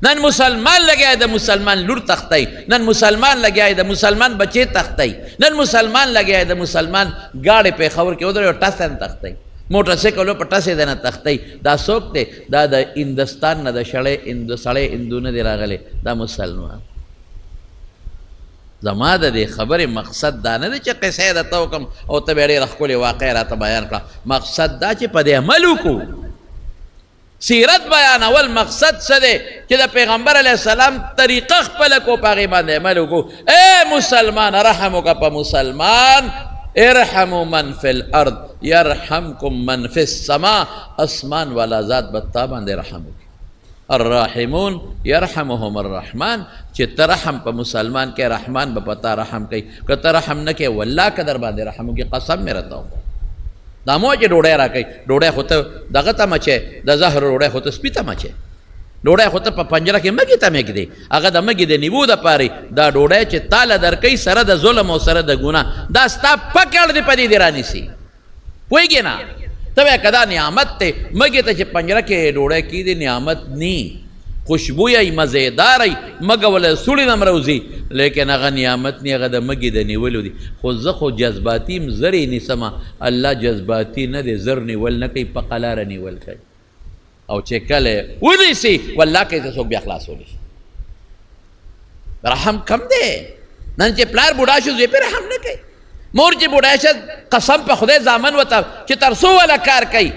Speaker 1: نن مسلمان لګیا د مسلمان لور تختی نن مسلمان لګیا د مسلمان بچی تختی نن مسلمان لګیا د مسلمان گاڑی په خبر کې ودرې ټاسن تختی موټر سایکل په ټاسې دنه تختی دا څوک دی دا د هندستان نه د سړی هندونه دی راغلی دا مسلمان زما د دې خبرې مقصد دا نه دی چې قصې درته وکړم او ته بیا ډېره ښکلې واقع راته بیان کړه مقصد دا چې په دې عمل وکړو سیرت بیانول مقصد څه دی چې د پیغمبر علیه السلام طریقه خپله کو په هغې باندې عمل وکړو ای مسلمان رحم وکړه په مسلمان ارحموا من فی الارض یرحمکم من فی السما اسمان والا ذات به تا باندې رحم وکړي الراحمون یرحمهم الرحمن چې ته رحم په مسلمان کې رحمان به په تا رحم کوي که ته رحم نه کوې والله که در باندې رحم وکړي قسم مې راته وکړه دا مو چې ډوډۍ راکوي ډوډۍ خو ته دغه ته مچې د زهر ډوډۍ خو ته سپي ته مچې ډوډۍ خو ته په پنجره کې مږې ته مږدې هغه د مږې د نیبو دپارې دا ډوډۍ چې تاله درکوي سره د ظلم او سره د ګناه دا ستا پکړ دې په دې دې رانیسي پوهېږې نه ته وایې که دا نعمت دی مږې ته چې پنجره کې ډوډۍ کېږدي نعمت نی خوشبویی مزیداری مګه ولا سوړي نم روزي لیکن هغه نعمت نه هغه د مګي د نیولو دي خو زه خو جذباتي زری نیسم الله جذباتي نه دي زر نیول نه کوي په قلار نیول کوي او چې کله ونیسي والله کې ته څوک بیا خلاصول شي رحم کم دی نن چې پلار بوډا شو زوی په رحم نه کوي مور چې بوډا شه قسم په خدای زامن وته چې تر څو ولا کار کوي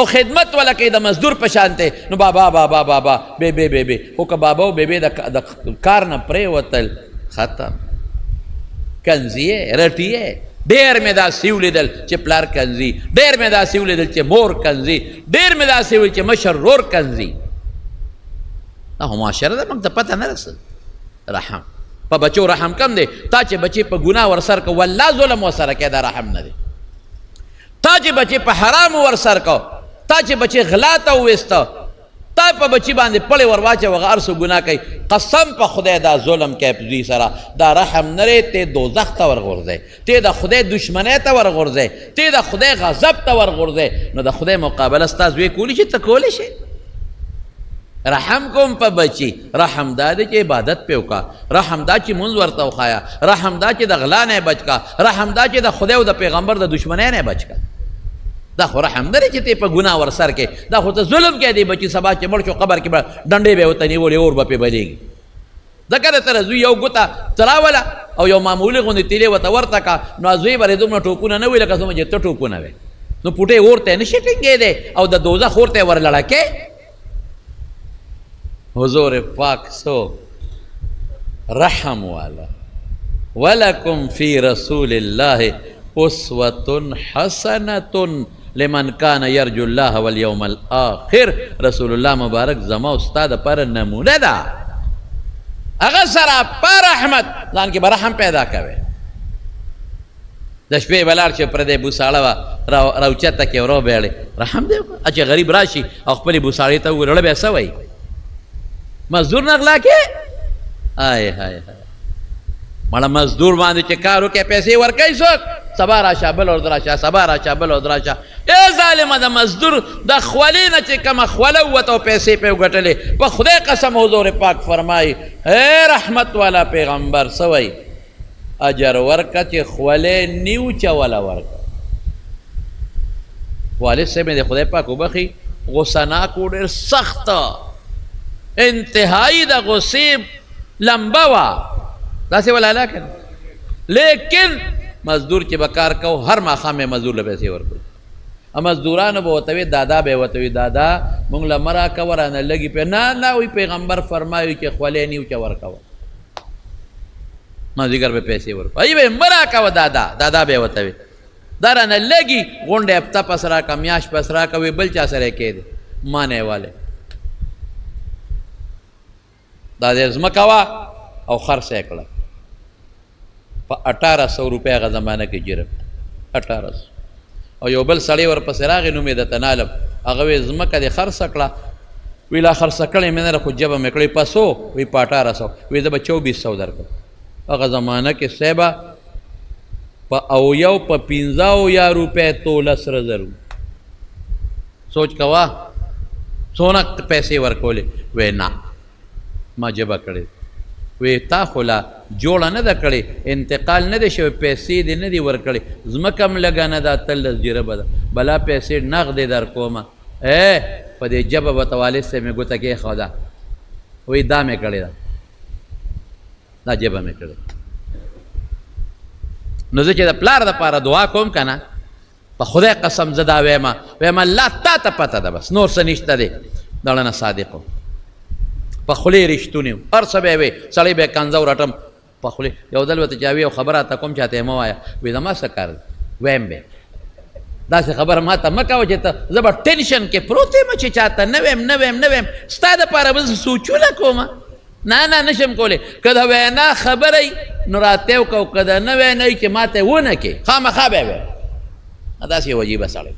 Speaker 1: او خدمت ولا کوي د مزدور په شان ته نو بابا بابا بابا بے خو که بابا او بے د کار نه پرېوتل ختم کنځي رټي ډېر مې داسې ولیدل چې پلار کنځي ډېر مې داسې ولیدل چې مور کنځي ډېر مې داسې ولیدل چې مشر رور کنځي دا خو معاشره ده موږ ته پته نه رسېد رحم په بچو رحم کم دی تا چې بچې په ګناه ورسر کو والله ظلم ورسره کوې دا رحم نه دی تا چې بچې په حرام ورسر کو تا چې بچې غلا ته وویسته تا په بچی باندې پړې ور واچوه هغه هر څه ګناه کوي قسم په خدای دا ظلم کوي په دوی سره دا رحم نه دی ته دوزخ ته ورغورځئ ته د خدای دشمنۍ ته ورغورځئ ته د خدای غضب ته ورغورځئ نو د خدای مقابله ستا زوی کولی شي ته کولی شي رحم کوم په بچی رحم دا دی چې عبادت پې وکړه رحم دا چې مونځ ورته وښایه رحم دا چې د غلا نه بچ کا رحم دا چې د خدای او د پیغمبر د دشمنۍ نه بچ کا دا خو رحم نه دی چې ته په ګناه ورسر کې دا خو ته ظلم کوې دی بچي سبا چې مړ شو قبر کې به ډنډې به ورته نیولې اور به پې بلېږي ځکه د تره زوی یو ګوته چلاوله او یو معمولي غوندې تیلې ورته ورته کا نو زوی به دومره ټوپونه نه وي لکه څومره چې ته ټوپونه وې نو پوټې اور ته نه شي ټینګېدی او د دوزخ اور ته یې ور لړکې حضور پاک سو رحم والا ولکم فی رسول الله اسوة حسنة لمن کان یرجو الله والیوم الاخر رسول الله مبارک زما استاد پر نمونه ده هغه سره په رحمت ځان کې به رحم پیدا کوي د شپې به لاړ چې پردی بوساړه وه راوچته کې ورو بیاړې رحم دی وکړه چې غریب راشي او خپلې بوساړې ته وویل بیا څه وایي مزدور نه غلا کې آی های مړه مزدور باندې چې کار وکړې پیسې ورکوي څوک سبا راشه بل ورځ راشه سبا راشه بل ورځ راشه ای ظالمه د مزدور د خولې نه چې کومه خوله ووته او پیسې پې وګټلې په خدای قسم حضور پاک فرمایي ای رحمت والا پیغمبر څه وایي اجر ورکه چې خولې نیو چوله ورکه والد صاحب مې د خدای پاک وبخي غصه ناک و ډېر سخته انتهایی د غصې لمبه وه داسې ولاله که لیکن مزدور چې به کار کو هر ماښام یې مزدور له پیسې ورکړو مزدورانو به ورته وي دادا به یې ورته وي دادا مونږ له مه راکوه رانه لږې پې نه وایي پیغمبر فرمایي چې خولې نیوچه ورکوه مازدیګر به پیسې ورکوه ای به یې مه راکوه دادا به یې ورته وي دا رانه لږي غونډې هفته پس راکړه میاشت پس راکړه وایي بل چا سره یې کېدی مانې والے دا دې ځمکه وه او خرڅ یې کړه په 1800 روپۍ هغه زمانه کې جرم 1800 او یو بل سړی ورپسې راغی نوم یې درته نالم هغه وی ځمکه دې خرڅه کړه وی لا خرڅه کړې مې نه ده خو جبه مې کړې په 100 وی په 1800 وی زه به 2400 درکړم هغه زمانه کې صاحبه په اویو په 15 روپۍ توله سره زر سوچ کوه څونه پیسې ورکولې وی نه ما جبه کړې وی تا خو لا جوړه نه ده کړې انتقال نه دی شوی پیسې دې نه دي ورکړې ځمکه هم لږه نه ده 13 جربه ده بلا پیسې نغدې در کومه په دې جبه به ته والد صاحب مې ګوته کېښوده وی دا مې کړې ده دا جبه مې کړې نو زه چې د پلار دپاره دعا کوم که نه په خدای قسم زه دا ویم الله تا ته پته ده بس نور څه نشته دی دړه نه صادق په خولې رښتونی هر څه به یې وی سړی به یې کنځه ورټم په خولې یو ځل ورته چا وي یو خبره راته کوم چاته یې مه وایه وی زما څه کار دی ویم به داسې خبره ما ته مه کوه چې ته زه به ټینشن کې پروت یم چې چاته نه ویم ستا دپاره به زه سوچونه کومه نه نشم کولی که د وینا خبره یي نو راته وکړو که د نه وینا یي چې ما ته ونه کې خامخا به یې ویم داسې یو عجیبه سړی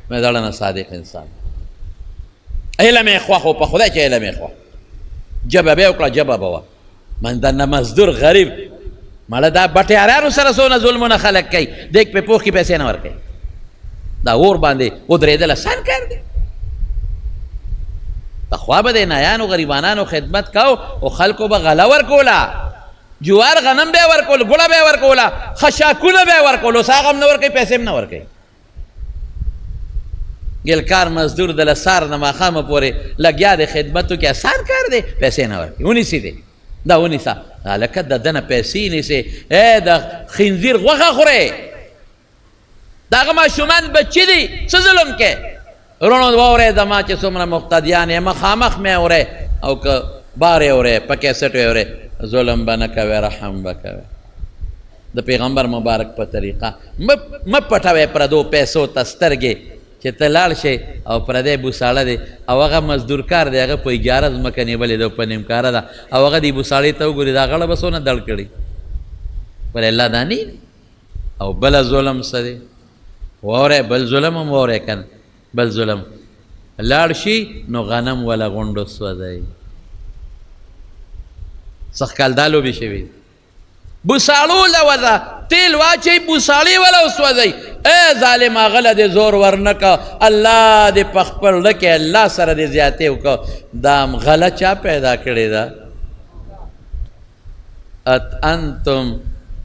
Speaker 1: مې زړه نه صادق انسان علم یې خوښ و په خدای چې علم یې خوښ جبه به یې وکړه جبه به وه من دنه مزدور غریب مړه دا بټیارانو سره څونه ظلمونه خلک کوي دیګ پې پوخ کې پیسې نه ورکوي دا اور باندې ودرېدل اسان کار دی پخوا به د نایانو غریبانانو خدمت کو او خلکو به غله ورکوله جوار غنم به یې ورکول ګوړه به یې ورکوله خشاکونه به یې ورکول اوس هغه هم نه ورکوي پیسې هم نه ورکوي ګلکار مزدور د لسار نه ماښامه پورې لګیا دی خدمتو کې اسان کار دی پیسې نه ورکوي ونیسي دی دا ونیسه هلکه د ده نه پیسې نیسې د خنزیر غوښه خورې د هغه ماشومان بچي دي څه ظلم کې وروڼو واورئ زما چې څومره مقتدیان یې مخامخ مې اورئ او که بار یې اورئ په کیسټ یې اورئ ظلم به نه کوئ رحم به کوئ د پیغمبر مبارک په طریقه مه پټوئ پردو پیسو ته سترګې چې ته لاړ شئ او پردی بوساړه دی او هغه مزدور کار دی هغه په اجاره ځمکه نیولې ده په نیمکاره ده او هغه دې بوساړې ته وګوري دا غړه به څونه دړ کړي پر الله دا نه او بله ظلم څه دی واورئ بل ظلم هم واورئ که نه بل ظلم لاړ شي نو غنم وله غونډو سوځئ سخت کال دا لوبې شوي بوساړو له وله تیل واچئ بوساړې وله وسوځئ ظالم هغه له دې زور ورنکه الله دې په خپل زړه کې الله سره دې زیاتې وکړه دا غله چا پیدا کړې ده انتم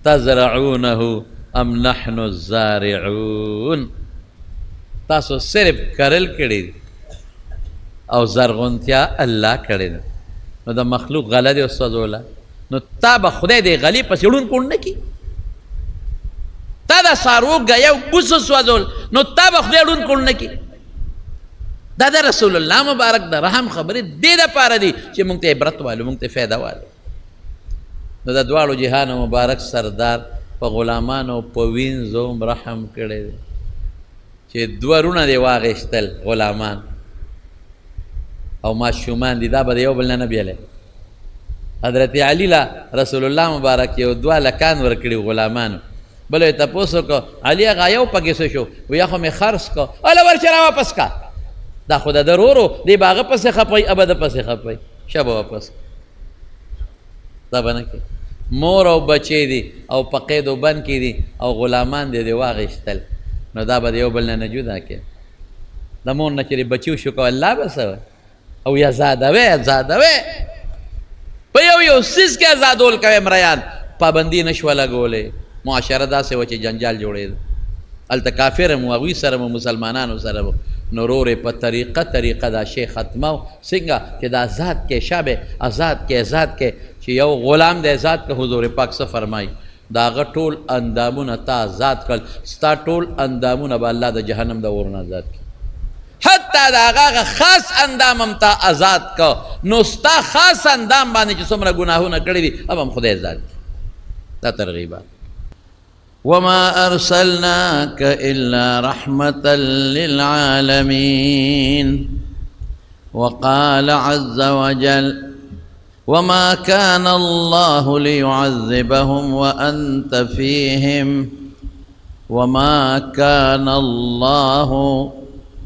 Speaker 1: تزرعونه ام نحن الزارعون تاسو صرف کرل کړي او زرغونتیا الله کړې ده نو د مخلوق غله دې وسوځوله نو تا به خدای دې غلې پسې ړون نه کړي تا دا څاروک یو بوس وسوځول نو تا به خدای ړون نه کړي دا د رسول الله مبارک د رحم خبرې دې دپاره دي چې موږ ته عبرت والو موږ ته فایده والو نو د دواړو جهانو مبارک سردار په غلامانو په وینځو هم رحم کړی دی چې دوه رونه دې واغېستل غلامان او ماشومان دي دا به د یو بل نه بیلی حضرت علی له رسول الله مبارک یو 2 لکان ورکړي غلامانو بل یې تپوس وکړو علي هغه یو پکې څه شو وی یا خو مې خرڅ کړو هله ورشه را واپس کا دا خو د ورورو دی به هغه پسې خپوي ابه د پسې خپوي شه به واپس دا به نه کوي مور او بچی دي او په قید و بند کې دي او غلامان دې واغېستل نو دا به د یو بل نه جدا کړي د مور نه چې بچي وشو کو الله به څه او یا زادوي په یو څیز کې آزادول کوي مریان پابندي نشوه لګولې معاشره داسې وه چې جنجال جوړېده هلته کافر هم هغوی سره مو مسلمانانو سره مو نو رورې په طریقه دا شی ختمه څنګه چې د آزاد کې شابه آزاد کې چې یو غلام د آزاد که حضور پاک څه فرمایي د هغه ټول اندامونه تا آزاد کړل ستا ټول اندامونه به الله د جهنم د اور نه آزاد کړي حتی د هغه خاص اندام هم تا آزاد که نو ستا خاص اندام باندې چې څومره ګناهونه کړي دي اب هم خدای آزاد کړي دا ترغیبات وما أرسلناك إلا رحمة للعالمين. وقال عز وجل وما كان الله ليعذبهم وأنت فيهم وما كان الله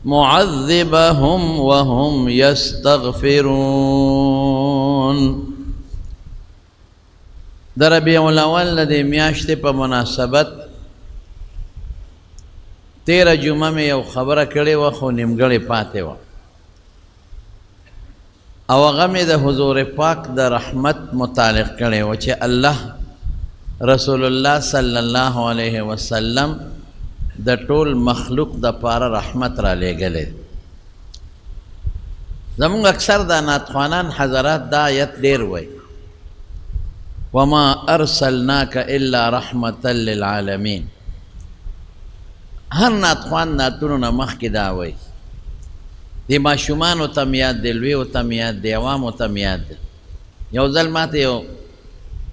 Speaker 1: معذبهم وهم يستغفرون. در ربیع الاول د میاشتې په مناسبت 13 جمعه مې یو خبره کړې وه خو نیمګړې پاتې وه او هغه مې د حضور پاک د رحمت متعلق کړې وه چې الله رسول الله صلی الله علیه وسلم د ټول مخلوق د پاره رحمت را لېږلی. زمونږ اکثر د نعتخوانان حضرات دا آیت ډېر وایي وما ارسلناک الا رحمة للعالمین. هر نعتخوان نعتونو نه مخکې دا وایي، د ماشومانو ته م یاد دی، لویو ته م یاد دی، عوامو ته م یاد دی. یو ځل ماته یو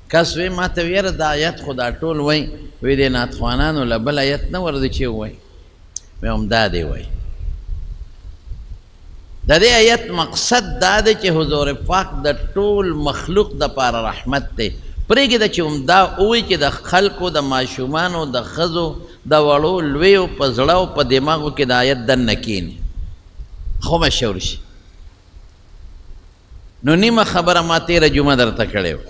Speaker 1: کس وی ماته ویره دا آیت خو دا ټول وایي وی د نعتخوانانو له بل آیت نه ورده چې وایي وی همدا دی وایي. د دې آیت مقصد دا دی چې حضور پاک د ټول مخلوق د پاره رحمت دی. پرېږده چې همدا ووایي چې د خلکو د ماشومانو د ښځو د وړو لویو په زړه او په دماغو کې د آیت دننه کښېني خو مشهور شي. نو نیمه خبره ما 13 جمعه درته کړې وه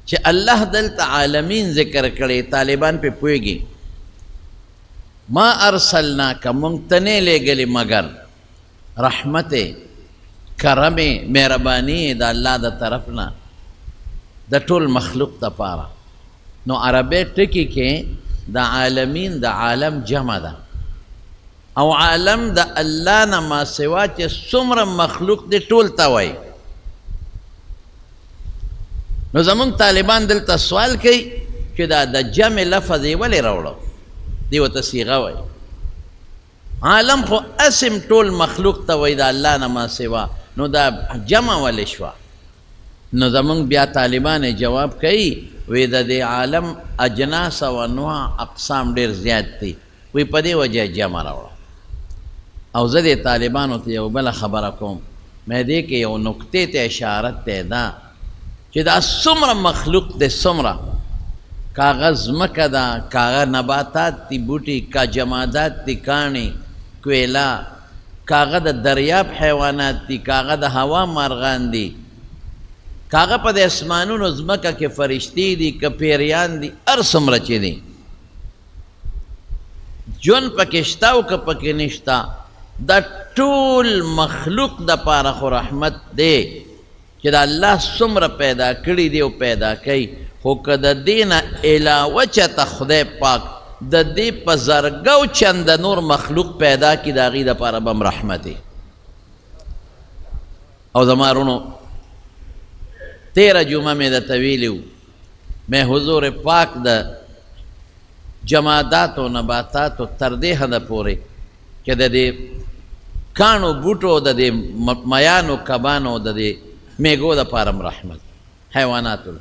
Speaker 1: چې الله دلته عالمین ذکر کړی، طالبان پې پوهېږي. ما ارسلناک مونږ ته نه لېږلې مګر رحمت کرم مهرباني د الله د طرف نه د ټول مخلوق دپاره. نو عربی ټکي کې د عالمین د عالم جمع ده او عالم د الله نه ما سوا چې څومره مخلوق دی ټول ته وایي. نو زمونږ طالبان دلته سوال کوي چې دا د جمع لفظ یې ولې راوړو، دی ورته صیغه وایي. عالم خو اسم ټول مخلوق ته وایي د الله نه ما سوا، نو دا جمع ولې شوه؟ نو زمونږ بیا طالبان جواب کوي وی د دې عالم اجناس او انواع اقسام ډېر زیات دي، وی په دې وجه جمع راوړه. او زه دې طالبانو ته یو بله خبره کوم، مې دې کې یو نکتې ته اشارت دی دا چې دا څومره مخلوق دی، څومره کاغه ځمکه ده، کاغه نباتات دي، بوټي کا جمادات دي، کاڼي کویلا، کاغه د دریاب حیوانات دي، کاغه د هوا مارغان دي، کاغه په د اسمانونو ځمکه کې فرشتي دي که پیریان دي، هر څومره چې دي ژوند پکې شته او که پکې نشته، دا ټول مخلوق دپاره خو رحمت دی چې د الله څومره پیدا کړي دي او پیدا کوي. خو که د دې نه علاوه چېرته خدای پاک د دې په زرګو چنده نور مخلوق پیدا کړي د هغې دپاره به هم رحمت دی. او زما رونو 13 جمعه مې درته ویلي وو، مې حضور پاک د جماداتو نباتاتو تر دې حده پورې چې د دې کاڼو بوټو د دې میانو کبانو د دې میږو دپاره هم رحمت حیواناتو.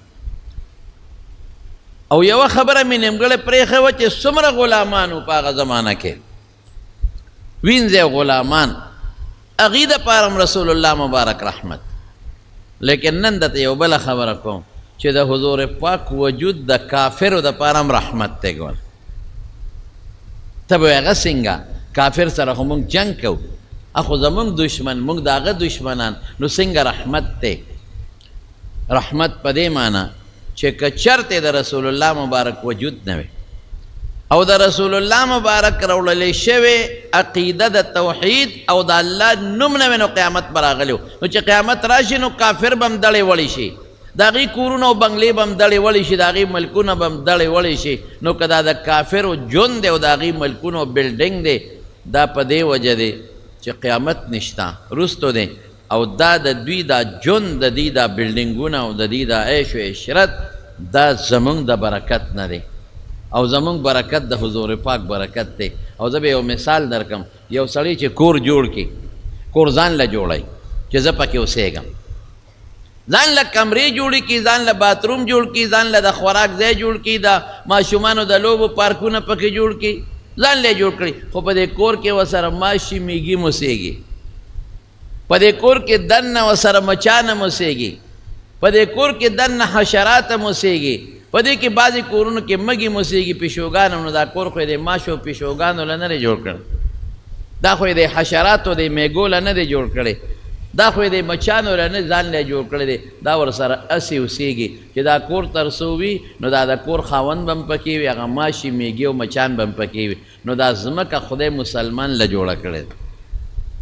Speaker 1: او یوه خبره مې نیمګړې پرېښې وه چې څومره غلامانو په هغه زمانه کې وینځي غلامان، هغې دپاره هم رسول الله مبارک رحمت. لیکن نن درته یو بله خبره کوم چې د حضور پاک وجود د کافرو دپاره هم رحمت دی. ګوره ته به هغه څنګه کافر سره خو مونږ جنګ کوو، اخو زمونږ دشمن مونږ د هغه دشمنان، نو څنګه رحمت دی؟ رحمت په دې معنی چې که چرته د رسول الله مبارک وجود نه وي او د رسول الله مبارک راوړلې شوې عقیده د توحید او د الله نوم نه وي نو قیامت به راغلی. نو چې قیامت راشي نو کافر به هم دړې وړی شي، د هغې کورونه او بنګلې به هم دړې وړی شي، د هغې ملکونه به هم دړې وړی شي. نو که دا د کافرو ژوند دی او د هغې ملکونو بلډینګ دی، دا په دې وجه دی چې قیامت نشته، رستو دی. او دا د دوی دا ژوند د دوی دا بلډینګونه او د دوی دا عیش و عشرت دا زمونږ د برکت نه دی او زمونږ برکت د حضور پاک برکت دی. او زه به یو مثال درکم، یو سړی چې کور جوړ کړي، کور ځان له جوړی چې زه پکې اوسېږم، ځان له کمرې جوړې کړي، ځان له باتروم جوړ کړي، ځان له د خوراک ځای جوړ کړي، د ماشومانو د لوبو پارکونه پکې جوړ کړي، ځان له جوړ کړي، خو په دې کور کې ورسره ماشي میږي موسیږي، په دې کور کې دننه ورسره مچانه موسیږي، په دې کور کې دننه حشرات موسیږي، په دې کې بعضې کورونو کې مږي موسیږي، پیشوګان. نو دا کور خو یې د ماشو پیشوګانو له نه دی جوړ کړی، دا خو یې د حشراتو د میږو له نه دی جوړ کړی، دا خو یې د مچانو له نه ځان له جوړ کړی دی. دا ورسره اسې اوسېږي چې دا کور تر څو وي نو دا د کور خاوند به هم پکې وي، هغه ماشي میږي او مچان به هم پکې وي. نو دا ځمکه خدای مسلمان له جوړه کړې ده،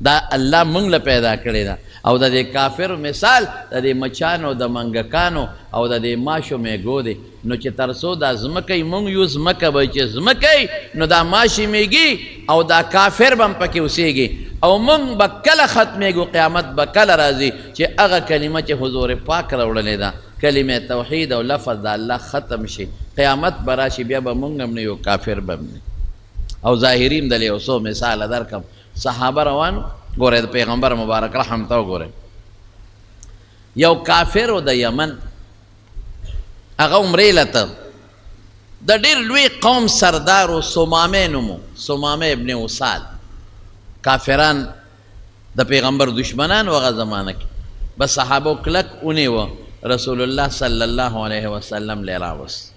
Speaker 1: دا الله موږ له پیدا کړې ده. او د دې کافر مثال د دې مچانو د منګکانو او د دې ماشو میږو دی. نو چې تر څو دا ځمکه یې موږ یو ځمکه به چې ځمکه نو دا ماشي میږي او دا کافر به هم پکې اوسېږي، او موږ به کله ختمېږو، قیامت به کله راځي چې هغه کلمه چې حضور پاک راوړلې ده، کلمه توحید او لفظ د الله ختم شي، قیامت به راشي، بیا به موږ هم نه یو، کافر به هم نه. او ظاهرین دلې یو څو مثاله درکړم. صحابه روانو، ګورئ د پیغمبر مبارک رحم ته وګورئ، یو کافر و د یمن، هغه عمرې له ته د ډېر لوی قوم سردار و، سمامه نوم و، سمامه ابن وصال. کافران د پیغمبر دشمنان و هغه زمانه کې، بس صحابه کلک ونیوه، رسول الله صلی الله علیه وسلم لی راوست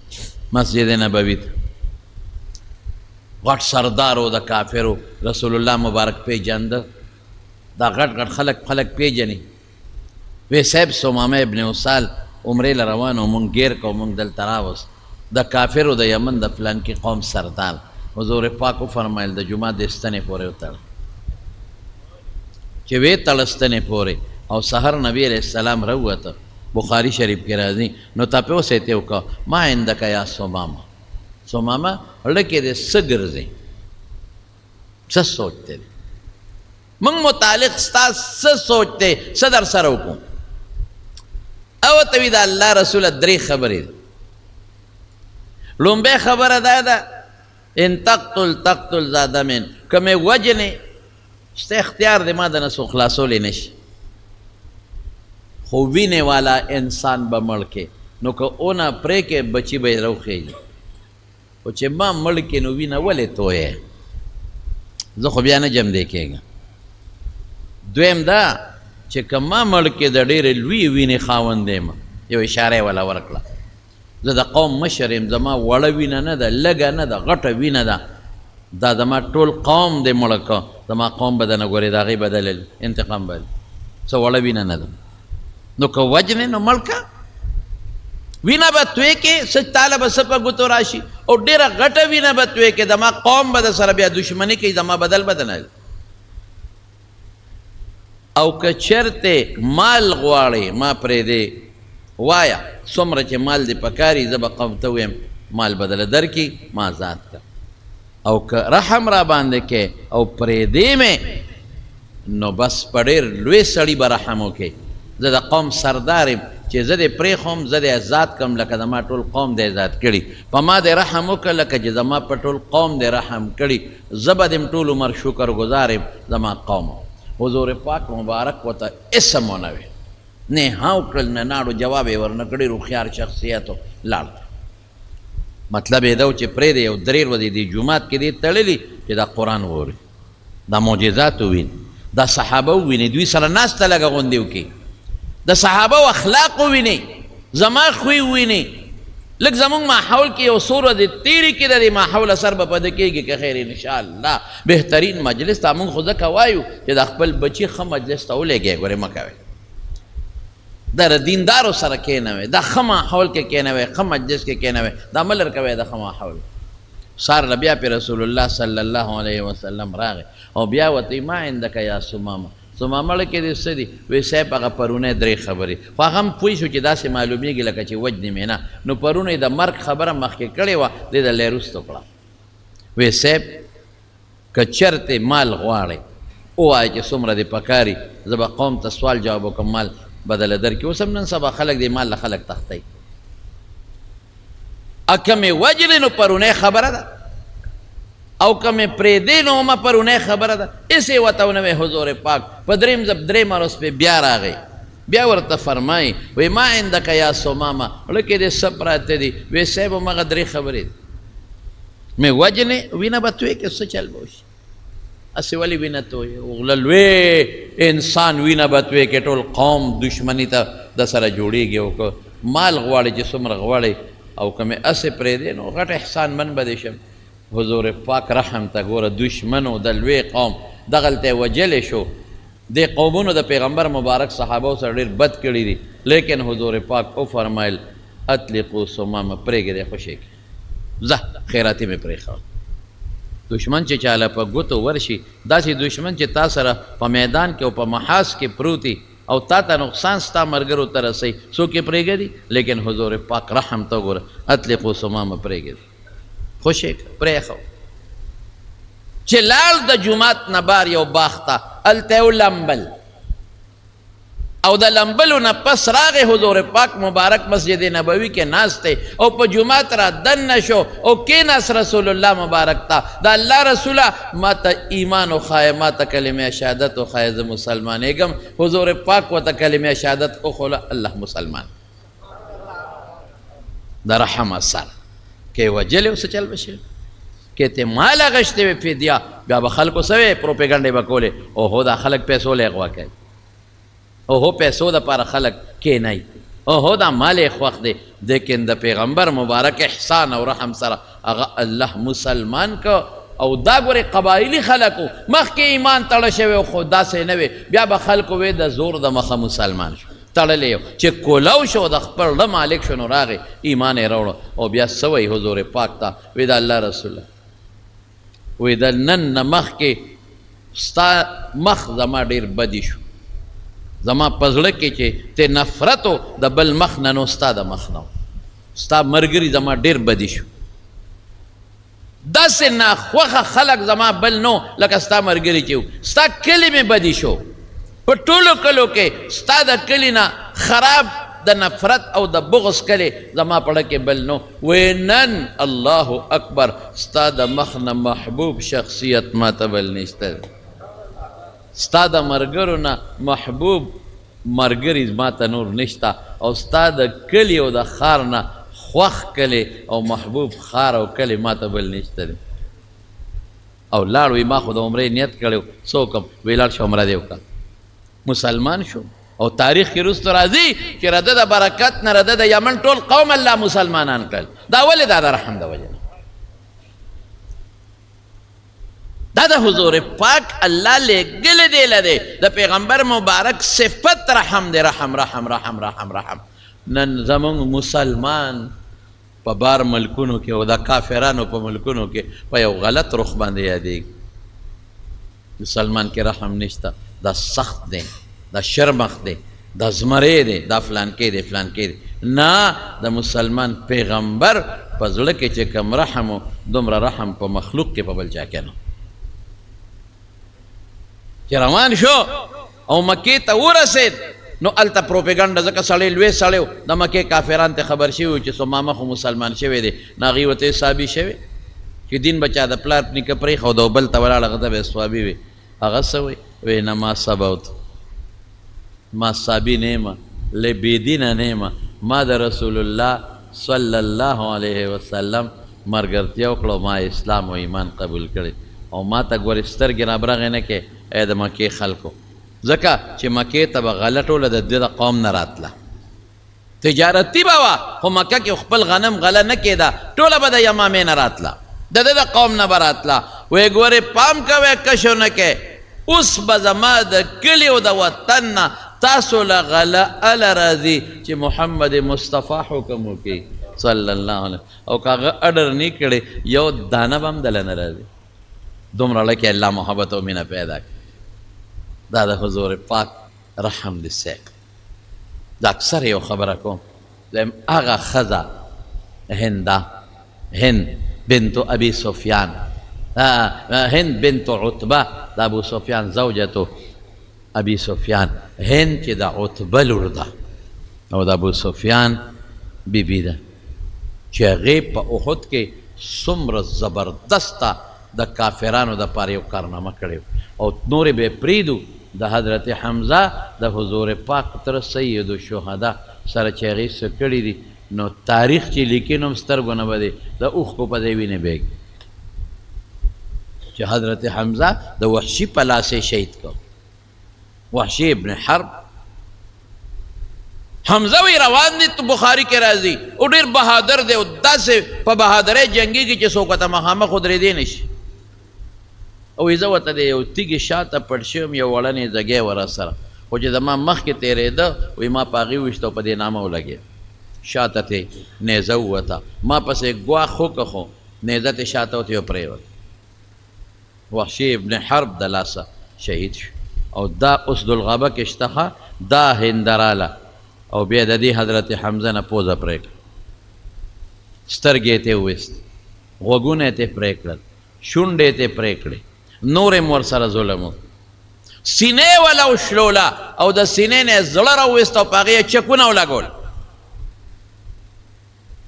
Speaker 1: مسجد نبوي ته. غټ سردار و د کافرو، رسول الله مبارک پیژنده، دا غټ غټ خلک پیژني. وی صاحب سمامه ابن وصال عمرې له روان و، مونږ ګیر کو، مونږ دلته راوست، د کافرو د یمن د فلان کې قوم سردار. حضور پاک وفرمایل د جمعه د ستنې پورې وتړه، چې وی تړه ستنې پورې، او سحر نبی علیہ السلام راووته، بخاری شریف کې راځي. نو تپوس یې ته وکړه، ما عندک یا سمامه، سمامه زړه کې دې څه ګرځي، څه سوچ دی، موږ متعلق ستا څه سوچ دی، څه در سره وکړو. او ته وی د الله رسوله درې خبرې دي. لومبۍ خبره دا ده، ان تقتل ذا دمن، که مې وجنې ستا اختیار دی، ما د نه څوک خلاصولی نشي، خو وینې والا انسان به مړ کې، نو که اونه پرې کې بچي به یې راوخېږي، خو چې ما مړ کې نو وینه ولې تویې، زه خو بیا نه جمدی کېږم. دویم دا چې که ما مړ کې د ډېرې لوی وینې خاوند یم، یو اشاره یې وله ورکړه، زه د قوم مشر یم، زما وړه وینه نه ده، لږه نه ده، غټه وینه ده، دا زما ټول قوم دې مړه که، زما قوم به دنه ګورې د هغې بدله انتقام به څه وړه وینه نه ده. نو که وجنې نو مړ که، وینه به توی کې، څه تاله به څه په ګوتو راشي، او ډېره غټه وینه به توی کې، زما قوم به د سره بیا دشمني کوي، زما بدل به نه. او که چرته مال غواړې ما پرېږدې، وایه څومره چې مال دې پکاري، زه به قوم ته ویم مال بدله درکړي، ما آزاد کړه. او که رحم را باندې کې او پرېږدې مې، نو بس په ډېر لوی سړي به رحم وکړې. زه د قوم سردار یم چې زه دې پرېښوم، زه دې آزاد کړم، لکه زما ټول قوم دې آزاد کړي، په ما دې رحم وکړه لکه چې زما په ټول قوم دې رحم کړي، زه به دې ټول عمر شکر ګزار یم زما قوم. حضور پاک مبارک وته اسم ونه وی، نه هاو کړل نه ناړو، جواب یې ورنه کړی، روخیار شخصیت لاړ. مطلب یې دا و چې پرېږدې یو 3 ورځې دې جومات کې دې تړلي چې دا قرآن ووري، دا معجزات وویني، دا صحابه وویني، دوی سره ناسته لږه غوندې وکړي، د صحابه و اخلاق وویني، زما خوی وویني. لږ زمونږ ماحول کې یو څو ورځې تېرې کې د دې ماحول اثر به پده کېږي که خیر انشاءالله. بهترین مجلس ته مونږ خو ځکه وایو چې د خپل بچي ښه مجلس ته ولېږئ، ګورې مه کوئ، د دیندارو سره کېنوئ، د ښه ماحول کې کېنوئ، ښه مجلس کې کېنوئ، دا مه لر کوئ د ښه ماحول. سار له بیا پې رسول الله صلی الله علیه وسلم راغی، او بیا ورته ما عندک یا سمامه، سمامه له کې دې څه دي؟ وی صاحب هغه پرونه 3 خبرې، خو هغه هم پوه شو چې داسې معلومیږي لکه چې وجنې مې نه، نو پرونه یې د مرګ خبره مخکې کړې وه، دې د لی وروسته کړه. وی صاحب که چرته مال غواړئ ووایه چې څومره دې پکاري، زه به قوم ته سوال جواب وکړم، مال بدله درکړي. اوس هم نن سبا خلک دې مال له خلک تښتئ. که مې وجلې نو پرونه خبره ده، او که مې پرېږدې نو ما پرونه خبره ده. اسې ورته ونه وی حضور پاک په 3 ورځ پې بیا راغی، بیا ورته فرمایي وی ما عندک یا ثمامه وړه کې دې څه پراته دي وی صاحب همغه درې خبرې دي مې وجنې وینه به توی کې څه چل به وشي اسې ولې وینه توی وغله لوی انسان وینه به توی کې ټول قوم دشمني ته د سره جوړېږي او که مال غواړي چې څومره غواړي او که مې اسې پرېږدې نو غټ احسان من به دې شم حضور پاک رحم ته ګوره دشمنو د لوی قوم دغلته یې وجلی شو دې قومونو د پیغمبر مبارک صحابو سره ډېر بد کړي دي لیکن حضور پاک وفرمایل اطلقوا ثمامه پرېږدې خوشې کې ځه خیراتي مې پرېښود دشمن چې چاله په ګوتو ورشي داسې دشمن چې تا سره په میدان کې او په محاذ کې پروتي او تا ته نقصان ستا ملګرو ته رسوي څوک یې پرېږدي لیکن حضور پاک رحم ته وګوره اطلقوا ثمامه پرېږدي خوشې پرېښو چې لاړ د جومات نه بار یو باغ ته هلته یو لمبل او د لمبلو نه پس راغی حضور پاک مبارک مسجد نبوي کې ناست دی او په جومات را دننه شو او کېناست رسول الله مبارک ته د الله رسوله ما ته ایمان وښایه ما ته کلمه شهادت وښایه زه مسلمانېږم حضور پاک ورته کلمه شهادت وښوله الله مسلمان د رحم اثر کې وجلې او څه چل به شي کې ته مال اخیستې وې فدیه بیا به خلکو څه وې پروپیګنډې به کولې اوهو دا خلک پیسو له اغوا کوي اوهو پیسو دپاره خلک کینای اوهو دا مال یې خوښ دی لیکن د پیغمبر مبارک احسان او رحم سره هغه الله مسلمان که او دا ګورې قبایلي خلکو مخکې ایمان تړه شوی خو داسې نه وې بیا به خلکو وې د زور د مخه مسلمان شو تړلی یو چې کولو شو د خپل ړه مالک شو نو راغی ایمان یې راوړه او بیا څه وایي حضور پاک ته وی د الله رسوله وی د نن نه مخکې ستا مخ زما ډېر بدي شو زما په زړه کې چې ته نفرت و د بل مخ نه نو ستا د مخ نه ستا ملګري زما ډېر بدي شو داسې ناخوښه خلک زما بل نو لکه ستا ملګري چې وو ستا کلي مې بدي شو په ټولو کلو کې ستا د کلي نه خراب د نفرت او د بغض کلی زما پړه کې بل نو وی نن الله اکبر ستا د مخ نه محبوب شخصیت ما ته بل نشته ستا د ملګرو نه محبوب ملګري ما ته نور نشته او ستا د کلي او د ښار نه خوښ کلی او محبوب ښار او کلی ما ته بل نشته دی او لاړ وی ما خو د عمرې نیت کړی څه وکړم وی لاړ شه عمره دې وکړه مسلمان شو او تاریخ کې رستو راځي چې رده د برکت نه رده د یمن ټول قوم الله مسلمانان کړل دا ولې دا د رحم د وجه دا د حضور پاک الله لېږلی دی لدی د پیغمبر مبارک صفت رحم دی رحم رحم رحم رحم رحم نن زمونږ مسلمان په بار ملکونو کې او د کافرانو په ملکونو کې په یو غلط رخ باندې یادېږي مسلمان کې رحم نشته دا سخت دی دا شرمخ دی دا زمری دی دا فلانکی دی فلانکی دی نه د مسلمان پیغمبر په زړه کې چې کم رحم و دومره رحم په مخلوق کې په بل چا کې نه چې روان شو او مکې ته ورسېد نو هلته پروپیګنډه ځکه سړی لوی سړی و د مکې کافران ته خبر شوي و چې ثمامه خو مسلمان شوی دی نو هغوی ورته صحابي شوی چې دین به چا د پلار نیکه پرېښود او بل ته ولاړ هغه ته به یې صحابي وي هغه څه وایي وایي نه ما صبوت ما صحابي نیمه لبیدینه نیمه ما د رسول الله صلی الله علیه وسلم مرګرتیا وکړه ما اسلام و ایمان قبول کړی او ما ته ګورې سترګې رابرغې نه کې ای د مکې خلکو ځکه چې مکې ته به غله ټوله د ده د قوم نه راتله تجارتي به وه خو مکه کې خپل غنم غله نه کېده ټوله به د یمامې نه راتله د ده د قوم نه به راتله وی ګورې پام کوئ کشو نه کې اوس به زما د کلي او د وطن نه تاسو له غله اله راځي چې محمد مصطفی حکم وکړي صلی الله علیه او که هغه اډر نه کړی یو دانه به هم دله نه راځي دومره لکه الله محبت او مینه پیدا کړي دا د حضور پاک رحم دی سیک دا اکثر یو خبره کوم هغه ښځه هند بنت ابي سفیان هند بنت عتبه د ابو سفیان زوجته ابي سفیان هند چې د عتبه لور ده او د ابو سفیان بیبي ده چې هغې په احد کې څومره زبردسته د کافرانو دپاره یو کارنامه کړې او نورې به یې پرېږدو د حضرت حمزه د حضور پاک تر سید الشهدا سره چې هغې څه کړي دي نو تاریخ چې لیکي نو هم سترګو نه به دی د اوښکو په دی وینې بهږي چې حضرت حمزه د وحشي په لاس یې شهید کړ وحشي ابن حرب حمزه وی روان دی تو بخاری کې راځي او ډېر بهادر دی او داسې په بهادرۍ جنګېږي چې څوک ورته مخامخ ودرېدی نه شي او زه ورته د یو تیږې شاته پټ شوم یو وړنې ځګی وه راسره خو چې زما مخکې تېرېده وایي ما په هغې وویشت او په دې نامه ولګېد شاته تې نیزه ووته ما پسې ګواښ وکړه خو نیزه تې شاته وتې پرېوت وحشي ابن حرب د لاسه شهید شو او دا اسد الغابه کې شته دا هندراله او بیا د دې حضرت حمزه نه پوزه پرې کړه سترګې یې تې وویست غوږونه یې تې پرې کړل شونډې یې تې پرې کړې نور هم ورسره ظلم و سینې وله وشلوله او د سینې نه یې زړه راوویست او په هغې یې چکونه ولګول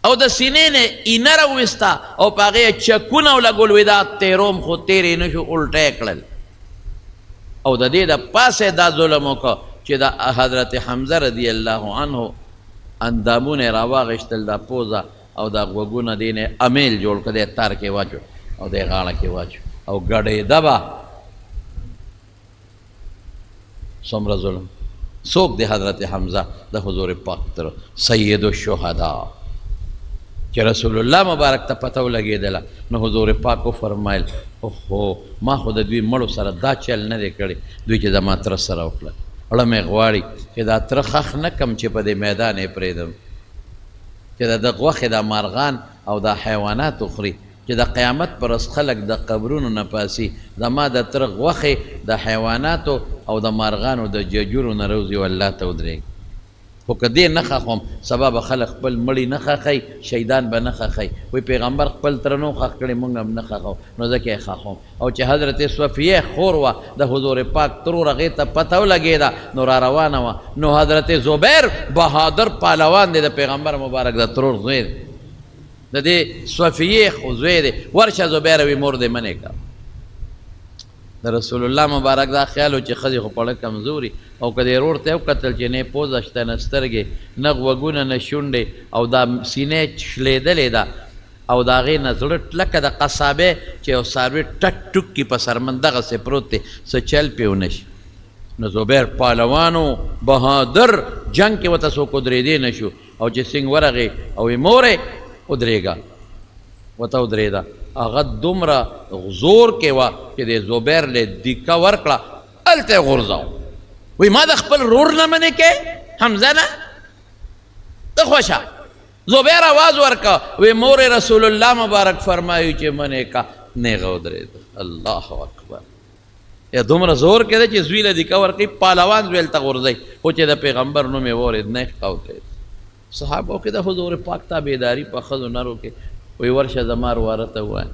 Speaker 1: او د سینې نه اینه راوویسته او په هغې یې چکونه ولګول وایي دا تیروم خو تېرې نه شو الټه یې کړل او د دې د پاسه دا ظلم وکړه چې د حضرت حمزه رضی الله عنه اندامونه یې راواغېشتل دا پوزه او دا غوږونه دې نه امیل جوړ کړه دی تار کې واچو او دی غاړه کې واچو او ګډېده به څومره ظلم څوک دی حضرت حمزه د حضور پاک تر سید الشهدا چې رسول الله مبارک ته پته ولګېدله نو حضور پاک وفرمایل اوهو ما خو د دوی مړو سره دا چل نه دی کړی دوی چې زما تره سره وکړه اړه مې غواړي چې دا تره خښ نه کم چې په دې میدان یې پرېږدم چې د غوښې دا مارغان او دا حیوانات وخوري چې د قیامت پر ورځ خلک د قبرونو نه پاسي زما د تره غوښې د حیواناتو او د مارغانو د ججورو نه روزي او الله ته ودرېږي خو که دې نه ښخوم سبا به خلک خپل مړي نه ښخوي شهیدان به نه ښخوي وایي پیغمبر خپل تره نه ښخ کړی موږ هم نه ښخو نو ځکه یې ښخوم او چې حضرت صفیه خور وه د حضور پاک ترور هغې ته پته ولګېده نو را روانه وه نو حضرت زبیر بهادر پهلوان دی د پیغمبر مبارک د ترور زوی دی د دې صفیه خو زوی دی ورشه زبیر وي مور دې منې که د رسول الله مبارک دا خیال و چې ښځې خو پړه کمزوري او که دې ورور ته یې وکتل چې نه یې پوزه شته نه سترګې نه غوږونه نه شونډې او دا سینې شلېدلې ده او د هغې نه زړه لکه د قصابې چې یو څاروي ټک ټوک کي په سرمن دغسې پروت دی څه چل پې ونه شي نو زبیر پهلوانو بهادر جنګ کې ورته څوک ودرېدی نه شو او چې سنګ ورغې او یې مورې ودرېږه ورته ودرېده هغه دومره زور کې وه چې د زبیر له دیکه ورکړه هلته یې غورځاو وایي ما د خپل رور نه منې کې حمزه نه ته خوشه زبیر آواز ورکړه وایي مور رسول الله مبارک فرمایي چې منې کا نیغه ودرېده الله اکبر یا دومره زور کې ده چې زوی له دیکه ورکوي پهلوان زوی هلته غورځوي خو چې د پیغمبر نوم یې واورېد نیغه ودرېد صحابو کې د حضور پاک تابعداري په ښځو نرو کې وی ورشه زما رواره ته ووایه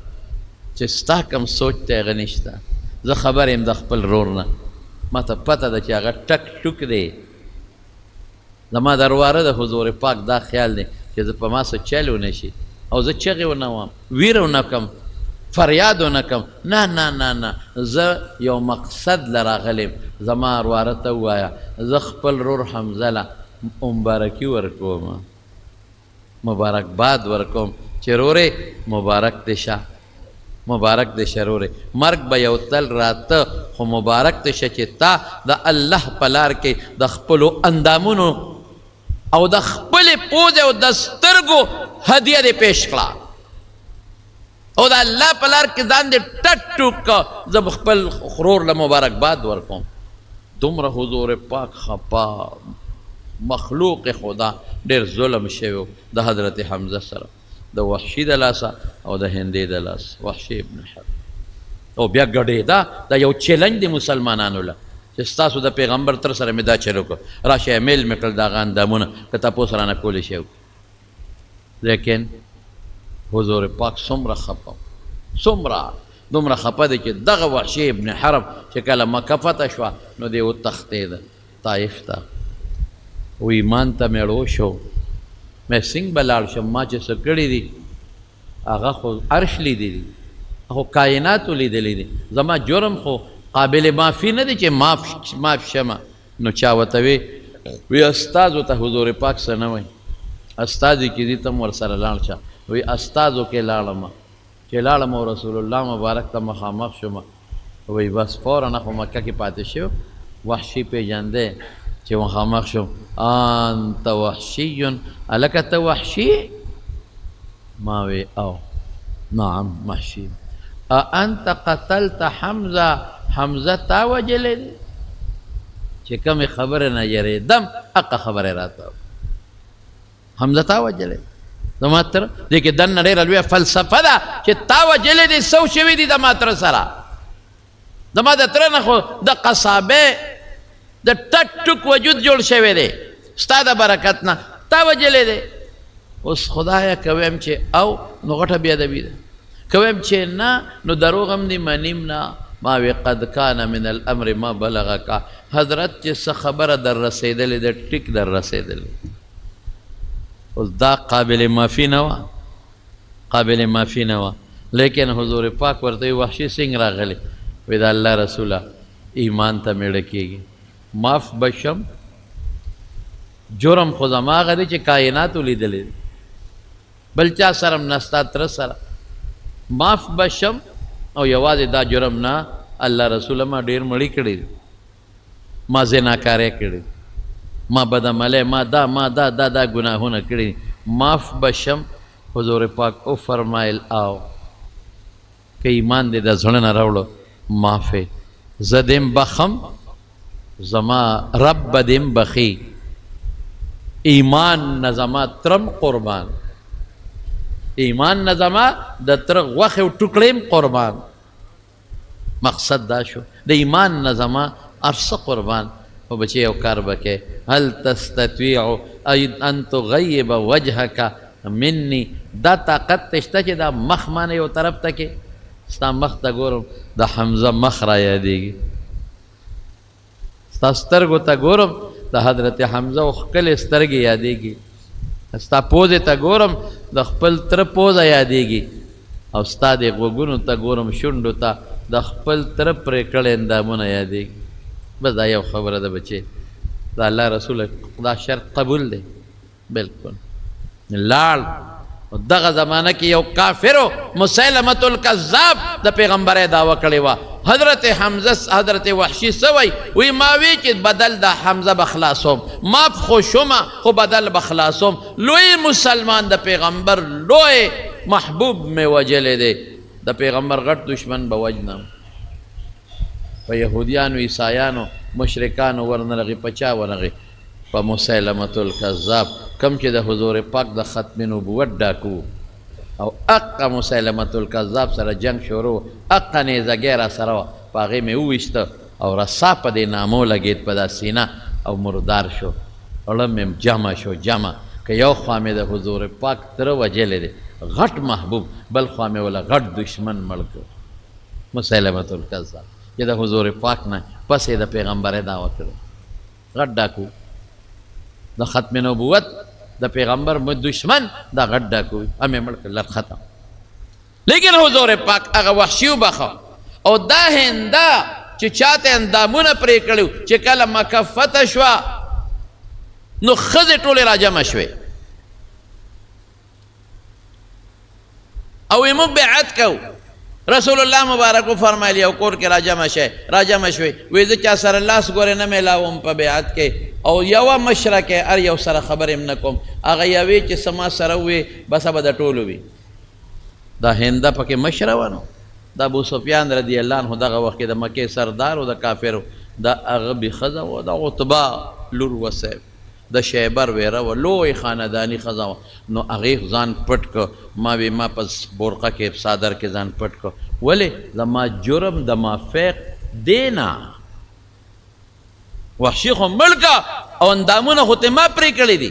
Speaker 1: چې ستا کم سوچ ته هغه نشته زه خبر یم د خپل رور نه ما ته پته ده چې هغه ټک ټوک دی زما د رواره د حضور پاک دا خیال دی چې زه په ما څه چل ونه شي او زه چغې ونه وم ویره ونه کړم فریاد ونه کړم نه نه نه نه زه یو مقصد له راغلی یم زما رواره ته ووایه زه خپل رور حمزه له مبارکي ورکوم مبارکباد ورکوم چې رورې مبارک دې شه مبارک دې شه رورې مرګ به یو تل راته خو مبارک دې شه چې تا د الله په لار کې د خپلو اندامونو او د خپلې پوزې او د سترګو هدیه دې پیش کړه او د الله په لار کې ځان دې ټک ټوک کړه زه به خپل رور له مبارکباد ورکوم دومره حضور پاک خپا مخلوق خدا ډېر ظلم شوی د حضرت حمزه سره د وحشي د لاسه او د هندې د لاس وحشي ابن حرب او بیا ګډېده دا یو چیلنج دی مسلمانانو له چې ستاسو د پیغمبر تر سره مې دا چل وکړه راشه میل مې کړل د هغه اندامونه که تپوس رانه کولی شی لیکن حضور پاک څومره خفه څومره دومره خفه دی چې دغه وحشي ابن حرب چې کله مکه فتح شوه نو دی وتښتېده طایف ته و ایمان ته مې اړو شو مې څنګه به لاړ شم ما چې څه کړي دي هغه خو عرش لیدلی دي خو کائناتو لیدلی دي زما جرم خو قابل معافي نه دی چې معاف شمه. نو چا ورته وی استازو ته حضور پاک څه نه وایي، استازي کې دي تم ورسره لاړ شه. وی استازو کې لاړم، چې لاړم او رسول الله مبارک ته مخامخ شوم. وی بس فوراً خو مکه کې پاتې شو. وحشي پیژندې چې مخامخ شوم، انت وحشي، الکه ته وحشي؟ ما وی او نعم وحشي. انت قتلت حمزه، حمزه تا وجلې دی؟ چې کومې خبره نه یریدم حقه خبره راته، حمزه تا وجلې؟ زما تر دې کې دننه ډېره لویه فلسفه ده چې تا وجلې دي، څه شوي دي زما تره سره؟ زما د تره نه خو د قصابې د ټک ټک وجود جوړ شوی دی، ستا د برکت نه تا وجلې دی. اوس خدایه که ویم چې او نو غټه بېادبي ده، که ویم چې نه نو دروغ هم دي منیم نه. ما وی قد کان من الامر ما بلغکا، حضرت چې څه خبره در رسېدلې ده ټیک در رسېدلې. اوس دا قابل معافي نه وه، قابل معافي نه وه. لیکن حضور پاک ورته وحشي څنګه راغلی؟ وی د الله رسوله ایمان ته میړه کېږي، معاف بشم. جرم خو زما هغه دی چې کائناتو لیدلی دی، بل چا سره هم نه، ستا تره سره. معاف بشم او یوازې دا جرم نه، الله رسوله ما ډېر مړی کړي دي، ما زناکاری کړي، ما بدعملی، ما دا ګناهونه کړي، معاف بشم. حضور پاک او فرمایل او که ایمان دې د زړه نه راوړو معافې، زه دیم بخم، زما رب دیم بخي، ایمان نه زما ترم قربان، ایمان نه زما د تره غوښې او ټوکړې قربان. مقصد دا شو د ایمان نه زما هر څه قربان. خو بچی یو کار به کې، هل تستطیع ان تغیب وجهک مني، دا طاقت ته شته چې دا مخ مانه یو طرف ته کې ستا مخ ته ګورم د حمزه مخ را یادېږي، ستا سترګو ته ګورم د حضرت حمزه او ښکلې سترګې یادېږي، ستا پوزې ته ګورم د خپل تره پوزه یادېږي، او ستا د غوږونو ته ګورم شونډو ته د خپل تره پرې کړی اندامونه یادېږي. بس دا یو خبره ده بچې، د الله رسول دا شرط قبول دی بلکل. لاړ دغه زمانه کې یو کافرو مسیلمة الکذاب د پیغمبرۍ دعوه کړې وه. حضرت حمزه حضرت وحشي څه وایي؟ وی ما وی چې بدل د حمزه به خلاصوم، معاف خو شومه خو بدل به خلاصوم. لوی مسلمان د پیغمبر لوی محبوب مې وجلی دی، د پیغمبر غټ دشمن به وجنم. په یهودیانو عیسایانو مشرکانو ورنغې، په چا ورنغې؟ په مسیلمة الکذاب، کم چې د حضور پاک د ختم نبوت ډاکو او اقا مسیلمة الکذاب سره جنگ شروع، اقا نیزګۍ را سره وه، په هغې مې وویسته او رسا په دې نامو لګېد په دا سینه او مردار شو، اړه مې جمع شو جمع. که یو خوا مې د حضور پاک تره وجلی دی غټ محبوب، بل خوا مې وله غټ دشمن مړ کړ مسیلمة الکذاب، چې د حضور پاک نه پس یې د پیغمبرۍ دعوه کړو. غټ ډاکو د ختم نبوت د پیغمبر دشمن دا غټ ډاکو امې مړ کړ، لر ختم. لیکن حضور پاک هغه وحشي وبخه. او دا هنده چې چاته اندامونه پرې کړي، چې کله مکه فتح شوه نو ښځې ټولې راجمع شوې او موږ بیعت کوو. رسول الله مبارک وفرمایل یو کور کې راجمع شوې، وی زه چا سره لاس ګورې نه میلاوم په بیعت کې، او یوه مشره کې هر یو سره خبرې هم نه کوم. هغه یوې چې څه ما سره ووې بسه به د ټولو وي. دا هنده پکې مشره وه، نو د ابو سفیان رضی الله عنه دغه وخت کې د مکې سردار و د کافرو، د هغه بې ښځه وه، د عتبه لور و صاحب، د شیبر ویره و، لوی خانداني ښځه وه. نو هغې ځان پټ کړ، ما وی ما په برقه کې صادر کې ځان پټ کړ. ولې؟ زما جرم د مافیق دی نه، وحشي خو مړ او اندامونه خو ته ما پرې کړي دي،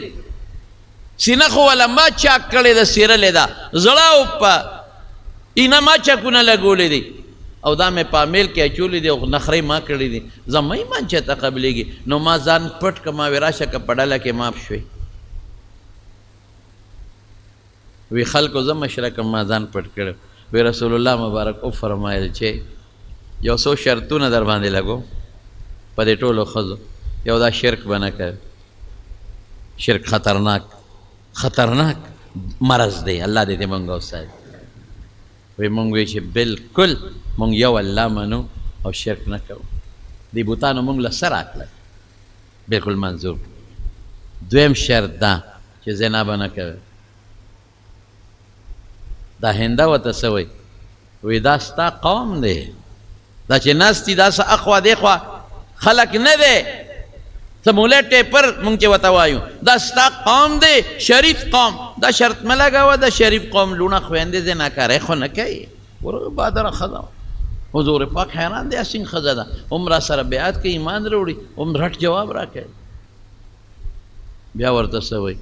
Speaker 1: سینه خو وله ما چاک کړې ده، سیرلې ده، زړه او په اینه ما چاکونه لګولې دي، او دا مې په امیل کې اچولې دي او نخرې ما کړي دي، زما ایمان چې ته قبلېږي. نو ما ځان پټ کړه، ما وی راشه که په ډله کې ماف شوې. وی خلکو زه مشره کړم، ما ځان پټ کړی. وی رسول الله مبارک وفرمایل چې یو څو شرطونه در باندې لګو په دې ټولو ښځو. یو دا شرک به نه کوي. شرک خطرناک مرض دی. الله دې موږ وساتي. وی موږ وی چې بالکل موږ یو الله منو او شرک نه کوو. دې بوتانو موږ له سر راکړل بالکل منظور. دویم شرط دا چې زنا به نه کوي. دا هنده ورته څه وایي؟ وی دا ستا قوم دی. دا چې ناست دي دا څه اخوا دیخوا خلک نه دی، څه مولی ټیپر مونږ چې ورته وایو. دا ستا قوم دی، شریف قوم. دا شرط مه لګوه د شریف قوم لوڼه خویندې زناکارۍ خو نه کوي. ګوره بادره ښځه حضور پاک حیران دی اسین ښځه ده هم را سره بیعت کوي ایمان راوړي هم رټ جواب راکوي. بیا ورته څه وایي؟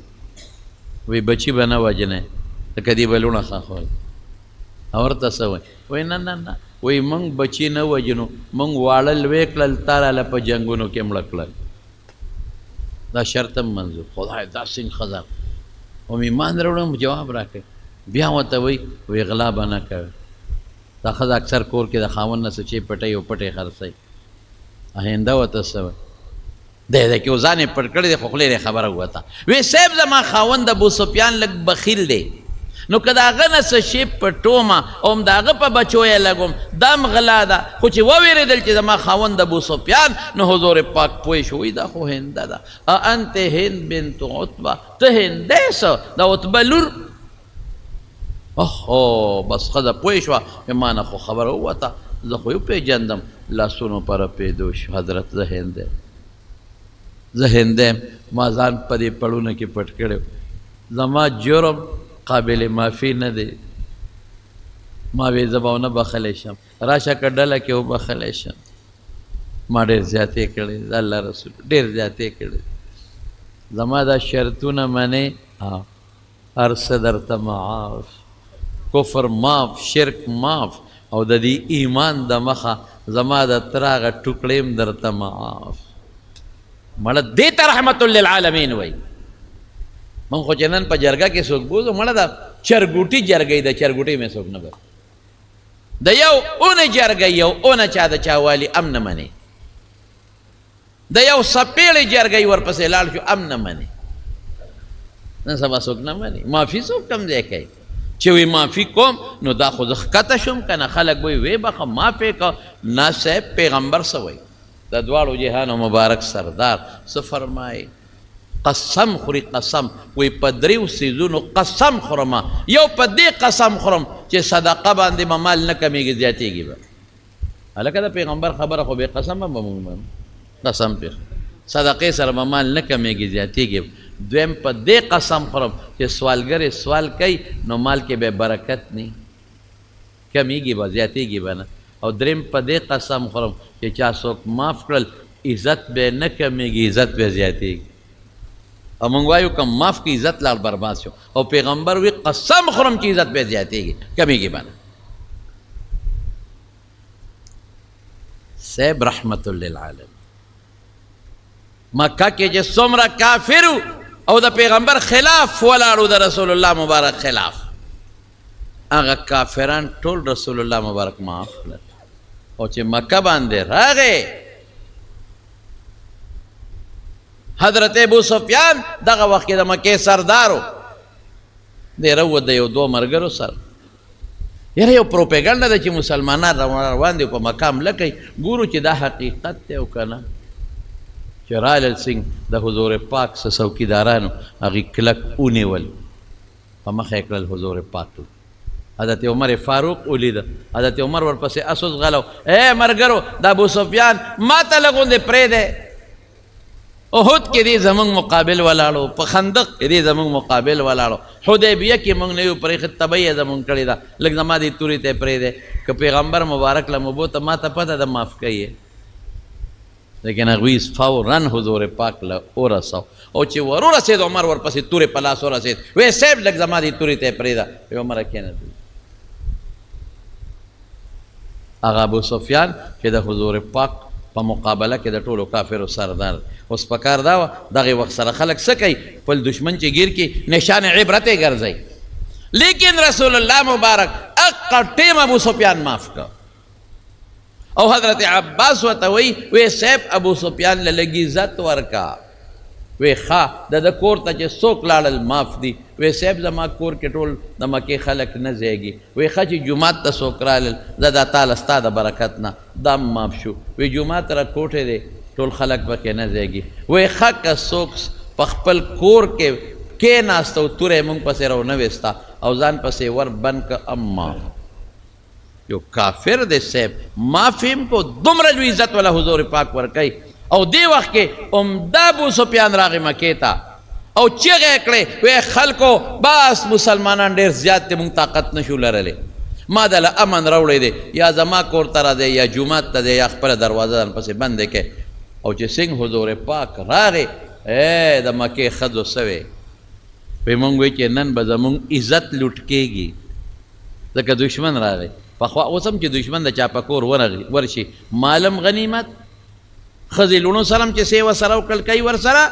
Speaker 1: وی بچي به نه وژنې ځکه دې به لوڼه ښه او ورته څه وایي؟ وایي نه نه نه، وایي موږ بچي نه وژنو، موږ واړه لوی کړل تا راله په جنګونو کې مړه کړل. دا شرط هم منظور. خدای داسې ښځه هم ایمان راوړم جواب راکوي. بیا ورته وایي وایي غلا به نه کوي. دا ښځه اکثر کور کې د خاوند نه څه چې پټوي او پټې خرڅوي. آینده ورته څه وایي؟ دی کې ځان یې پټ کړی دی خو خولې یې خبره ووته. وی صاحب زما خاوند ابو سفیان لږ بخیل دی، نو که د هغه نه څه شی پټومه او هم د هغه په بچو یې لګوم دا هم غلا ده. خو چې وویرېدل چې زما خاوند ابو سفیان نو حضور پاک پوه شو وایي دا خو هنده ده. انت هند بنت عتبه، ته هندی څه د عتبه لور؟ اوهو بس ښځه پوه شوه چې ما نه خو خبره ووته، زه خو یې وپېژندم. لاسونو په رپېدو شو حضرت زه هندی زه هندی یم، ما ځان په دې پړونه کې پټ کړی و. زما جرم قابل معافي نه دی. ما وی زه به ونه بخلی شم، راشه که ډله کې وبخلی شم. ما ډېر زیاتې کړی د الله رسول ډېر زیاتې کړی. زما دا شرطونه منې هر څه درته معاف، کفر معاف، شرک معاف، او د دې ایمان د مخه زما د تر هغه ټوکړې هم درته معاف. مړه دې ته رحمت للعالمین وایي. من خو چې نن په جرګه کې څوک بوزو مړه دا چرګوټي جرګۍ ده، چرګوټۍ مې څوک نه بر د یو اونه جرګۍ یو اونه چا د چا والي ام نه منې، د یو سپېړې جرګۍ ورپسې لاړ شو ام نه منې. نن سبا څوک نه منې. معافي څوک کم ځای کوي چې وی معافي کوم نو دا خو زه ښکته شوم که نه خلک وایي وی بخه معافې که نه صاحب پیغمبر څه وایي د دواړو جهانو مبارک سردار څه فرمایي؟ قسم خوري قسم وی په دریو څیزونو قسم خورمه. یو په دې قسم خورم چې صدقه باندې به مال نه کمیږي زیاتېږي به. هلکه د پیغمبر خبره خو بې قسمه به موږ منو، قسم پې صدقې سره به مال نه کمیږي زیاتېږي. دویم په دې قسم خورم چې سوالګر سوال کوي نو مال کې به برکت نه کمیږي به زیاتېږي به نه. او دریم په دې قسم خورم چې چا څوک معاف کړل عزت به نه کمیږي عزت به زیاتېږي. او موږ وایو که معاف کړي عزت لاړ برباد شو، او پیغمبر وی قسم خورم چې عزت به زیاتېږي کمیږي به نه. صاحب رحمت للعالمین مکه کې چې څومره کافرو او د پیغمبر خلاف ولاړو د رسول الله مبارک خلاف، هغه کافران ټول رسول الله مبارک معاف کړل. او چې مکه باندې راغی حضرت ابو سفیان دغه وخت کې د مکې سردارو دی راووت د یو دوه ملګرو سره. یاره یو پروپیګنډه ده چې مسلمانان روان دي په مکه حمله کوي. ګورو چې دا حقیقت دی او که نه. چې رایل سنګ د حضور پاک څه څوکیدارانو هغې کلک ونیول په مخه یې کړل حضور پاک. حضرت عمر فاروق ولیده، حضرت عمر ورپسې اسوس غلو. ای مرګرو د ابو سفیان ما ته لږ غوندې پرېږدی. احد کې دې زمونږ مقابل ولاړو، په خندق کې دې زمونږ مقابل ولاړو، حدیبیه کې مونږ نه یو پرېښه تبۍ یې زمونږ کړې ده. لږ زما دې تورې ته یې پرېږدی. که پیغمبر مبارک له مبو ته ما ته پته ده معاف کوي. لیکن هغوی فوراً حضور پاک له ورسو. او چې ور ورسېد عمر ورپسې تورې په لاس ورسېد. وی صاحب لږ زما دې تورې ته یې پرېږده. وی عمره کښېنه. هغه ابو سفیان چې د حضور پاک په مقابله کې د ټولو کافرو سردار. اوس پکار دا وه دغې وخت سره خلک څه کوي؟ خپل دشمن چې ګیر کړي نشان عبرت یې ګرځوي. لیکن رسول الله مبارک هغه ټیم ابو سفیان معاف کړ. او حضرت عباس ورته وی صاحب ابو سفیان له لږ عزت ورکا وی ښه د کور ته چې څوک لاړل معاف دي وی صاحب زما کور کې ټول د مکې خلک نه ځایږي وی ښه چې جومات ته څوک رالل زه دا تاله ستا د برکت نه دا معاف شو وی جومات را کوټې دی ټول خلک پکې نه ځایږي وی ښه که څوک په خپل کور کې کېناست او توره یې مونږ پسې راونه ویستا او ځان پسې ور بند که اما یو کافر دی صاحب معافي هم په دومره لوی عزت والا حضور پاک ورکوي او دی وخت کې عمده ابو سفیان راغی مکې ته او چیغې کړې وی خلکو بس مسلمانان ډېر زیات دی مونږ طاقت نشو لرلی ما دله امن راوړی دی یا زما کور ته راځئ یا جومات ته دی یا خپله دروازه ځان پسې بندې کړئ او چې څنګه حضور پاک راغی د مکې ښځو څه وی مونږ وی چې نن به زمونږ عزت لوټ کېږي ځکه دشمن راغی پخوا اوس هم چې دشمن د چا په کور ورشي مالم غنیمت ښځې لوڼو سره هم چې سیوه سره وکړل کوي ورسره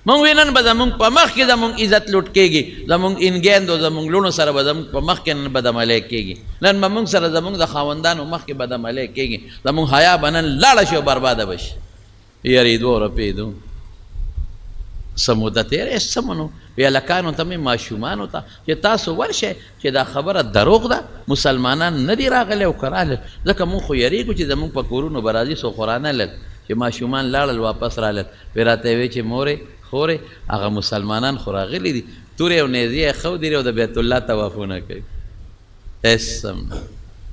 Speaker 1: مونږ وی نن به زمونږ په مخ کې زمونږ عزت لوټ کېږي زمونږ انګیندو زمونږ لوڼو سره به زمونږ په مخ کې نن بدعملی کېږي نن به مونږ سره زمونږ د خاوندانو مخ کې بدعملی کېږي زمونږ حیا به نن لاړه شي او برباده به شي یریدو رپېدو څه موده تېره څه منو وی هلکانو ته مې ماشومانو ته چې تاسو ورشئ چې دا خبره دروغ ده مسلمانان نه دي راغلی او که راغلل ځکه مونږ خو یریږو چې زمونږ په کورونو به راځي څوک خو رانلل چې ماشومان لاړل واپس رالل وی راته یې وی چې مورې خورې هغه مسلمانان خو راغلي دي تورې او نیزې یې ښودي او د بیت الله طوافونه کوي اسم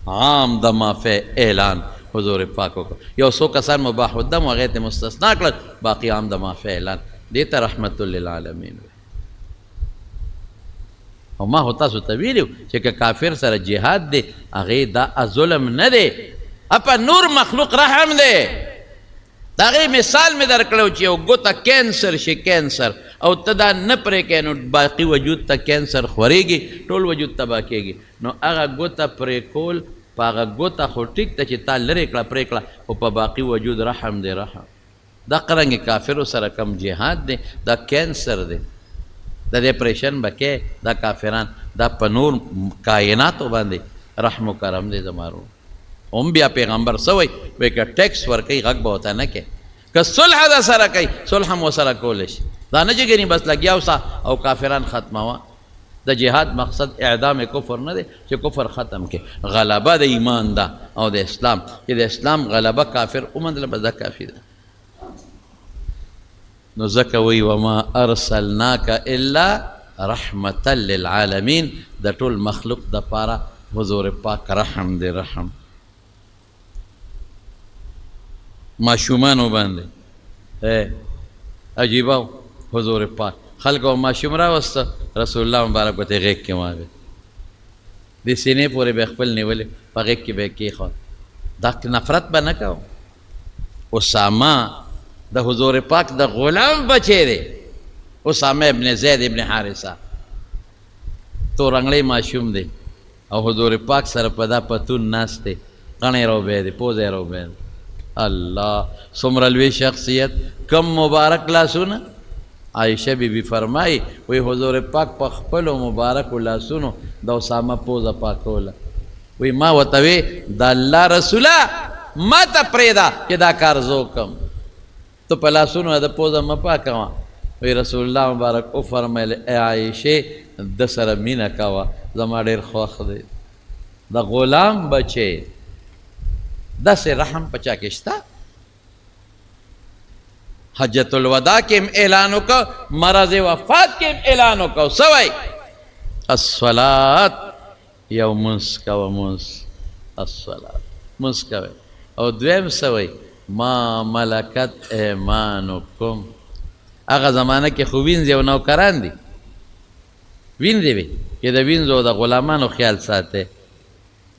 Speaker 1: عام د معافی اعلان حضور پاک وکړو یو څو کسان مباح الدم هغې ته مستثنا کړل باقي عام د معافی اعلان دې ته رحمت للعالمین او ما هو تاسو ته ویلي چې که کافر سره جهاد دی هغې دا ظلم نه دی اپا نور مخلوق رحم دی د هغې مثال مې در کړی چې یو ګوته کینسر شي کینسر او ته دا نه پرې کوې نو باقي وجود ته کینسر خورېږي ټول وجود تباه کېږي نو هغه ګوته پرې کول په هغه ګوته خو ټیک ته چې تا لرې کړه پرې کړه خو په باقي وجود رحم دی رحم دا قرنګې کافرو سره کم جهاد دی دا کینسر دی دا ډپریشن به کې دا کافران دا په نور کائناتو باندې رحم و کرم دی زمارو هم بیا پیغمبر څه وایي وایي که ټیکس ورکوي غږ به ورته نه کوي که صلح در سره کوي صلح هم ورسره کولی شي دا نه چې ګنې بس لګیا اوسه او کافران ختموه د جهاد مقصد اعدام کفر نه دی چې کفر ختم کې غلبه د ایمان ده او د اسلام چې د اسلام غلبه کافر ومندله بس دا کافي ده نو ځکه وی وما ارسلناک الا رحمتا للعالمین د ټول مخلوق دپاره حضور پاک رحم دی رحم ماشومانو باندې عجیبه حضور پاک خلکو ماشوم راوسته رسول الله مبارک ورته غېږ کې واغې د سینې پورې به خپل نیولې په غېږ کې به یې کېښود دا نفرت به نه کوو اسامه د حضور پاک د غلام بچی دی اسامه ابن زید ابن حارثه تو رنگړی ماشوم دی او حضور پاک سره په دا پتون ناست دی غڼې راوبې دی پوزې راوبې دی الله څومره لوی شخصیت کم مبارک لاسونه عائشہ بی بی فرمائی وی حضور پاک په خپلو مبارکو لاسونو د اسامه پوزه پاکوله وی ما ورته وی د الله رسوله ما ته پرېږده چې دا کار زه وکړم تو په لاسونو د پوزه مه پاکوه وی رسول الله مبارک وفرمیل ای عایشې د سره مینه کوه زما ډېر خوښ دی د غلام بچی داسې رحم په چا کې شته حجت الوداع کې هم اعلان وکړه مرض وفات کې هم اعلان وکړه څه وایي الصلات یو منځ کوه منځ الصلات منځ کوئ او دویم څه وایي ما ملکت ایمانکم هغه زمانه کې خو وینځې او نوکران دي وینځې وي چې د وینځو او د غلامانو خیال ساتئ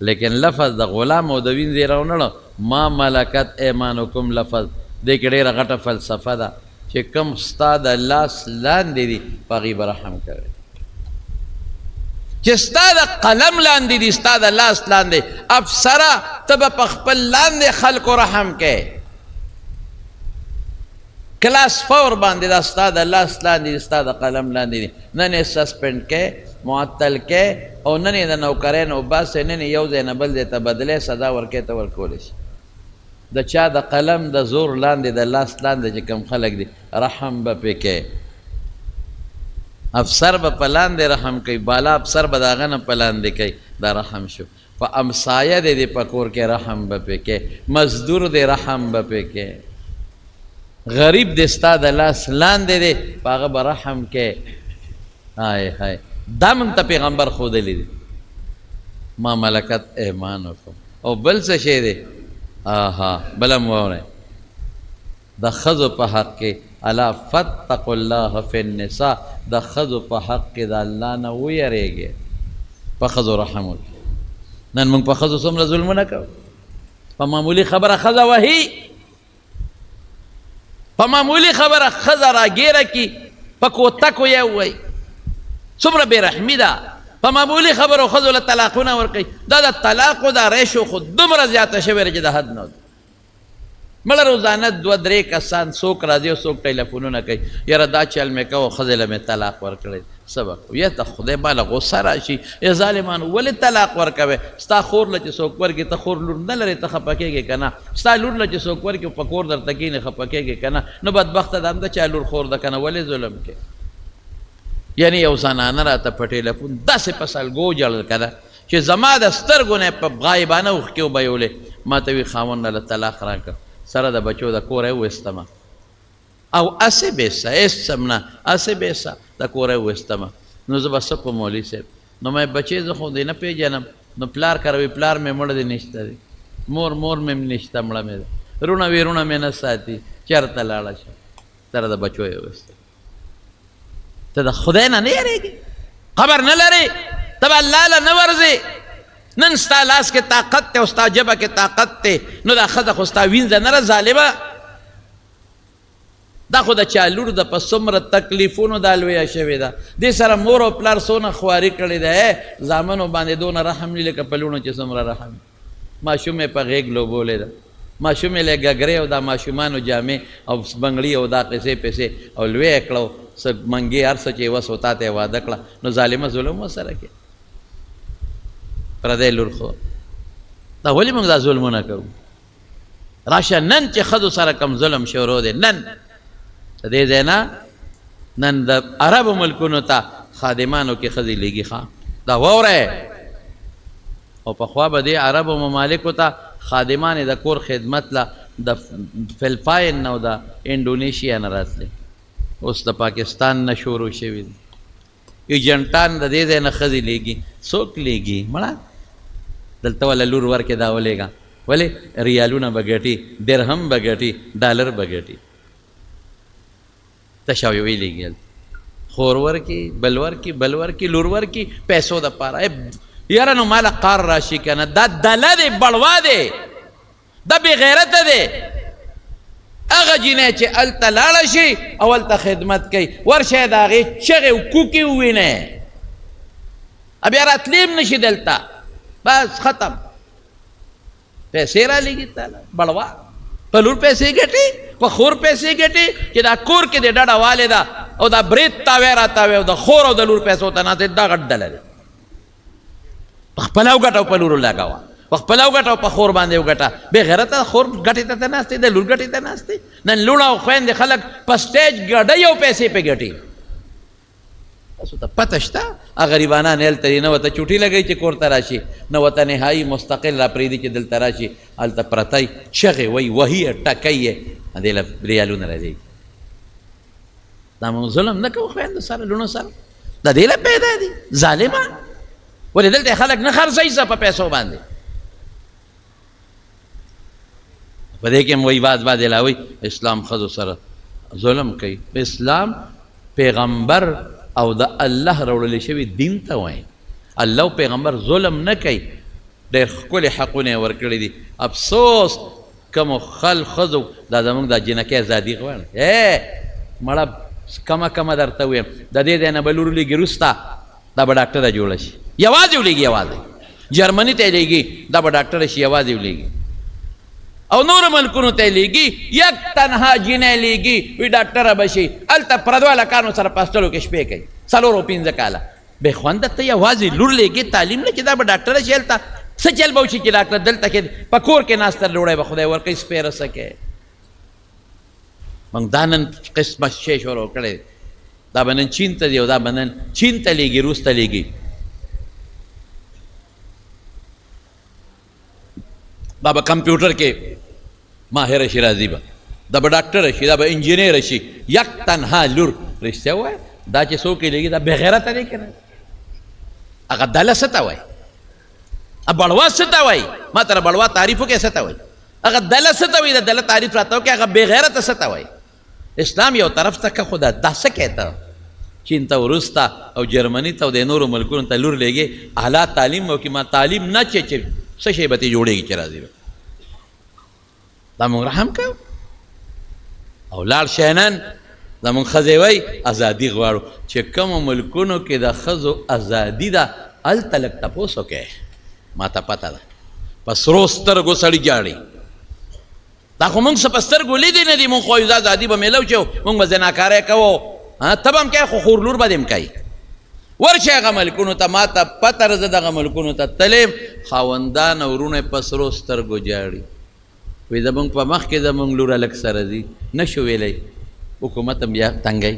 Speaker 1: لیکن لفظ د غلام او د وینځې راونړو ما ملکت ایمانکم لفظ دې کې ډېره غټه فلسفه ده چې کوم ستا د لاس لاندې دي په هغې به رحم کوئ چې ستا د قلم لاندې دي ستا د لاس لاندې افسره ته به په خپل لاندې خلکو رحم کوې کلاس فور باندې دا ستا د لاس لاندې دي ستا د قلم لاندې دي نن یې سسپینډ کوې معطل کوې او نن یې د نوکرۍ نه وباسې نن یې یو ځای نه بل ځای ته بدلې سزا ورکوې ته ورکولی شي د چا د قلم د زور لاندې د لاس لاندې چې کوم خلک دي رحم به پې کوي افسر به په لاندې رحم کوي بالا افسر به د هغه نه په لاندې کوي دا رحم شو په امسایه دی د په کور کې رحم به پې کوي مزدور دی رحم به پې کوي غریب دی ستا د لاس لاندې دی په هغه به رحم کوي های های دا موږ ته پیغمبر ښودلی دی ما ملکت ایمانکم او بل څه شی دی آها بل هم واورئ د ښځو په حق کې الا فاتقوا الله فی النساء د ښځو په حق کې د الله نه ویریږئ په ښځو رحم وکړئ نن موږ په ښځو څومره ظلمونه کوو په معمولي خبره ښځه وهي په معمولي خبره ښځه راګیره کي په کوتکو یې ووایي څومره بې رحمي ده په معمولي خبرو ښځو له طلاقونه ورکوي دا د طلاقو دا ریشو خو دومره زیاته شوې ده چې د حد نه مړه روزانه دوه درې کسان څوک راځي او څوک ټلیفونونه کوي یاره دا چل مې کوه ښځې له مې طلاق ورکړی څه به کوو یا ته خدای باندې غوسه راشي ای ظالمانو ولې طلاق ورکوې ستا خور له چې څوک ورکړي ته خور لور نه لرې ته خفه کېږې که نه ستا لور له چې څوک ورکړي په کور درته کښېنې خفه کېږې که نه نو بدبخته ده همده چا لور خور ده که نه ولې ظلم کې یعنی یو زنانه راته په ټیلیفون داسې په سلګو جړل که نه چې زما د سترګو نه په غایبانه اوښکې وبهیولې ما ته وي خاوند نه له طلاق راکړه سره د بچو د کوره وویستمه او هسې بیسه هېڅ هم نه هسې بیسه د کوره وویستمه نو زه به څه په مولوي صاحب نو مې بچې زه خو دې نه پېژنم نو پلار کروي پلار مې مړ دی نشته دی مور مې نشته مړه مې ده رونه ویرونه مې نه ساتي چېرته لاړه شه سره د بچو یې وویسته ته د خدای نه نه یېرېږې خبر نه لرې ته به الله له نه ورځې نن ستا لاس کې طاقت ته او ستا ژبه کې طاقت ته نو دا ښځه خو ستا وینځه نه ده ظالمه دا خو د چا لور ده په څومره تکلیفونو دا لویه شوې ده دې سره مور او پلار څونه خواري کړې ده زامنو باندې دونه رحم لي لکه په لوڼو چې څومره رحم ماشوم یې په غېږ لوبولې ده ماشوم یې له ګګرې او دا ماشومانو جامې او بنګړي او دا قصې پیسې او لوی یې کړو څه منګې هر څه چې یې وس و تا ته یې واده کړه نو ظالمه ظلم ورسره کوي پردی لور خو دا ولې موږ دا ظلمونه کوو راشه نن چې ښځو سره کم ظلم شروع دی نن د دې ځای نه نن د عربو ملکونو ته خادمانو کې ښځې لېږي ښه دا واورئ او پخوا به دې عربو ممالکو ته خادمانې د کور خدمت له د فلپاین نه او د انډونیشیا نه راتلې اوس د پاکستان نه شروع شوي دي ایجنټان د دې ځای نه ښځې لېږي څوک لېږي مړه دلته وله لور ورکې دا ولېږه ولې ریالونه به ګټي درهم به ګټي ډالر به ګټي تشاوی ویلېږي خور ورکي بل ورکي بل ورکي لور ورکي پیسو دپاره یاره نو ماله قار راشي که نه دا دله دی بړوا دی دا بې غیرته دی هغه جینۍ چې هلته لاړه شي او هلته خدمت کوي ورشئ د هغې چغې او کوکې ووینئ بیا راتلی هم نشي دلته بس ختم پیسې رالیږي تاله بړوا په لور پیسې ګټي په خور پیسې ګټي چې دا کور کې د ډډه والې ده او دا برید تاوی را تاوی او د خور او د لور پیسو ته ناستې دا غټ ډله دی په خپله وګټه او په لورو لګوه په خپله وګټه او په خور باندې وګټه بې غیرته خور ګټې ته ناستې د لور ګټې ته ناستې نن لوڼه او خویندې خلک په سټیج ګډوي او پیسې پې ګټي تاسو ته پته شته غریبانان هلته دي نه ورته چوټي لګوي چې کور ته راشي نه ورته نهایي مستقل را پرېږدي چې دلته راشي هلته پرتی چغې وایي وهي یې ټکوي یې دې له ریالونه راځي دا موږ ظلم نه کوو خویندو سره لوڼو سره د دې له پیدا دي ظالمه ولې دلته خلک نه خرڅوي څه په پیسو باندې په دې کې هم وایي بعض علاوه اسلام ښځو سره ظلم کوي اسلام پیغمبر او د الله راوړل شوی دین ته وایي الله او پیغمبر ظلم نه کوي ډېر ښکلي حقونه یې ورکړي دي افسوس کومو ښځو دا زموږ دا جنکۍ ازادي غواړي مړه کمه درته ویم د دې ځای نه به لور لېږي وروسته دا به ډاکټره جوړه شي یوازې ولېږي یوازې جرمني ته یې لېږي دا به ډاکټره شي یوازې ولېږي او نور ملکونو ته لېږي یک تنها جینۍ لېږي وي ډاکټره به شي هلته پردو هلکانو سره په هاسټلو کې شپې کوي 4 او 5 کاله بې خونده ته یوازې لور لېږي تعلیم نه چې دا به ډاکټره شي هلته څه چل به وشي چې ډاکټر دلته کې په کور کې ناسته ډوډۍ به خدای ورکوي سپېره سکې موږ دا نن قسمه شی شروع کړی دا به نن چین ته دی او دا به نن چین ته لیږي روس ته لیږي دا به کمپیوټر کې ماهر شي راځي به دا به ډاکټر شي دا به انجینیر شي یک تنها لور رښتیا وایي دا چې څوک یې لیږي دا بېغیرته دی که نه هغه دله څه ته وایي بړوا څه ته وایي ما ته بړوا تعریف وکړې څه ته وایي هغه دله څه ته وایي د دله تعریف راته وکړې هغه بېغیرته څه ته وایي اسلام یو طرف ته که خو دا څه کهته چین ته روس ته او جرمني ته او د نورو ملکونو ته لور لیږي اعلی تعلیم وکړي ما تعلیم نه چې څه شی به ترې جوړېږي چې راځي دا مونږ رحم کوو او لاړ شی نن زمونږ ښځې وایي ازادي غواړو چې کومو ملکونو کې د ښځو ازادي ده هلته لږ تپوس وکړئ ما ته پته ده په سرو سترګو سړي جاړي دا خو موږ څه په سترګو لیدې نه دي موږ خو دا ازادي به میلو چې موږ به زناکاری کوو ته به هم کوې خو خور لور به دې هم کوي ورشئ هغه ملکونو ته ما ته پته ده زه دغه ملکونو ته تلیم خاوندان او وروڼه یې په سرو سترګو جاړي وایي زموږ په مخ کې زموږ لور هلک سره ځي نه شو ویلی حکومت هم بیا تنګی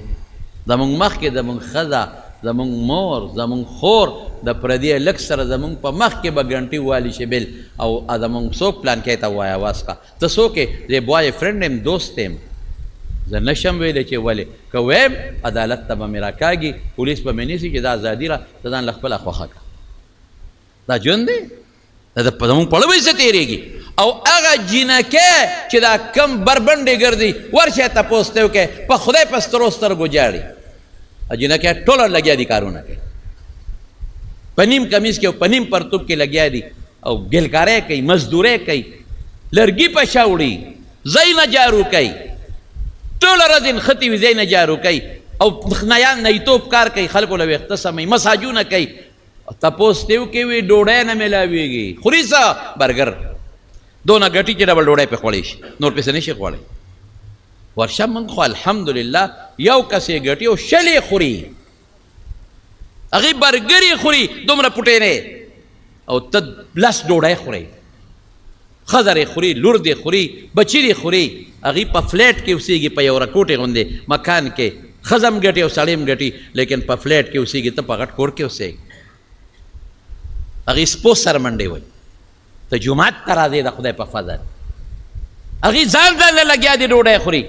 Speaker 1: زموږ مخ کې زموږ ښځه زموږ مور زموږ خور د پردي هلک سره زموږ په مخ کې به ګنټې والي شي بل او زموږ څوک پلان کې ته وایه واس کا ته څوک یې زه بوای فرینډ یم دوست یم زه نشم ویلی چې ولې که ویم عدالت ته به مې راکاږي پولیس به مې نیسي چې دا ازادي را ته ځان له خپله خوښه کړه دا ژوند دی دا زموږ په اړه څه تېرېږي او هغه جینکې چې دا کم بربنډې ګرځي ورشئ تپوس ته وکړئ په خدای په سترو سترګو جاړي جینکې ټوله لګیا دي کارونه کوي په نیم کمیز کې او په نیم پرتوب کې لګیا دي او ګلکاری کوي مزدورۍ کوي لرګي په شا وړي ځای نه جارو کوي ټوله ورځ نښتې وي ځای نه جارو کوي او نیتوب کار کوي خلکو له ویښته سموي مساجونه کوي تپوس ته وکړئ وي ډوډۍ نه میلاویږي خوري څه برګر دونه ګټي چې ډبل ډوډۍ پې خوړی شي نور پسې نه شي خوړی ورشه موږ خو الحمدلله یو کس یې ګټي او شل یې خوري هغې برګر یې خوري دومره پوټې نه او ته لس ډوډۍ خورئ ښځه دې خوري لور دې خوري بچي دې خوري هغې په فلیټ کې اوسېږي په یو رکوټې غوندې مکان کې ښځه هم ګټي او سړی هم ګټي لیکن په فلیټ کې اوسېږي ته په غټ کور کې اوسېږي هغې سپو سر منډې وایي ته جومات ته راځې د خدای په فضل هغې ځان له لګیا دي ډوډۍ خوري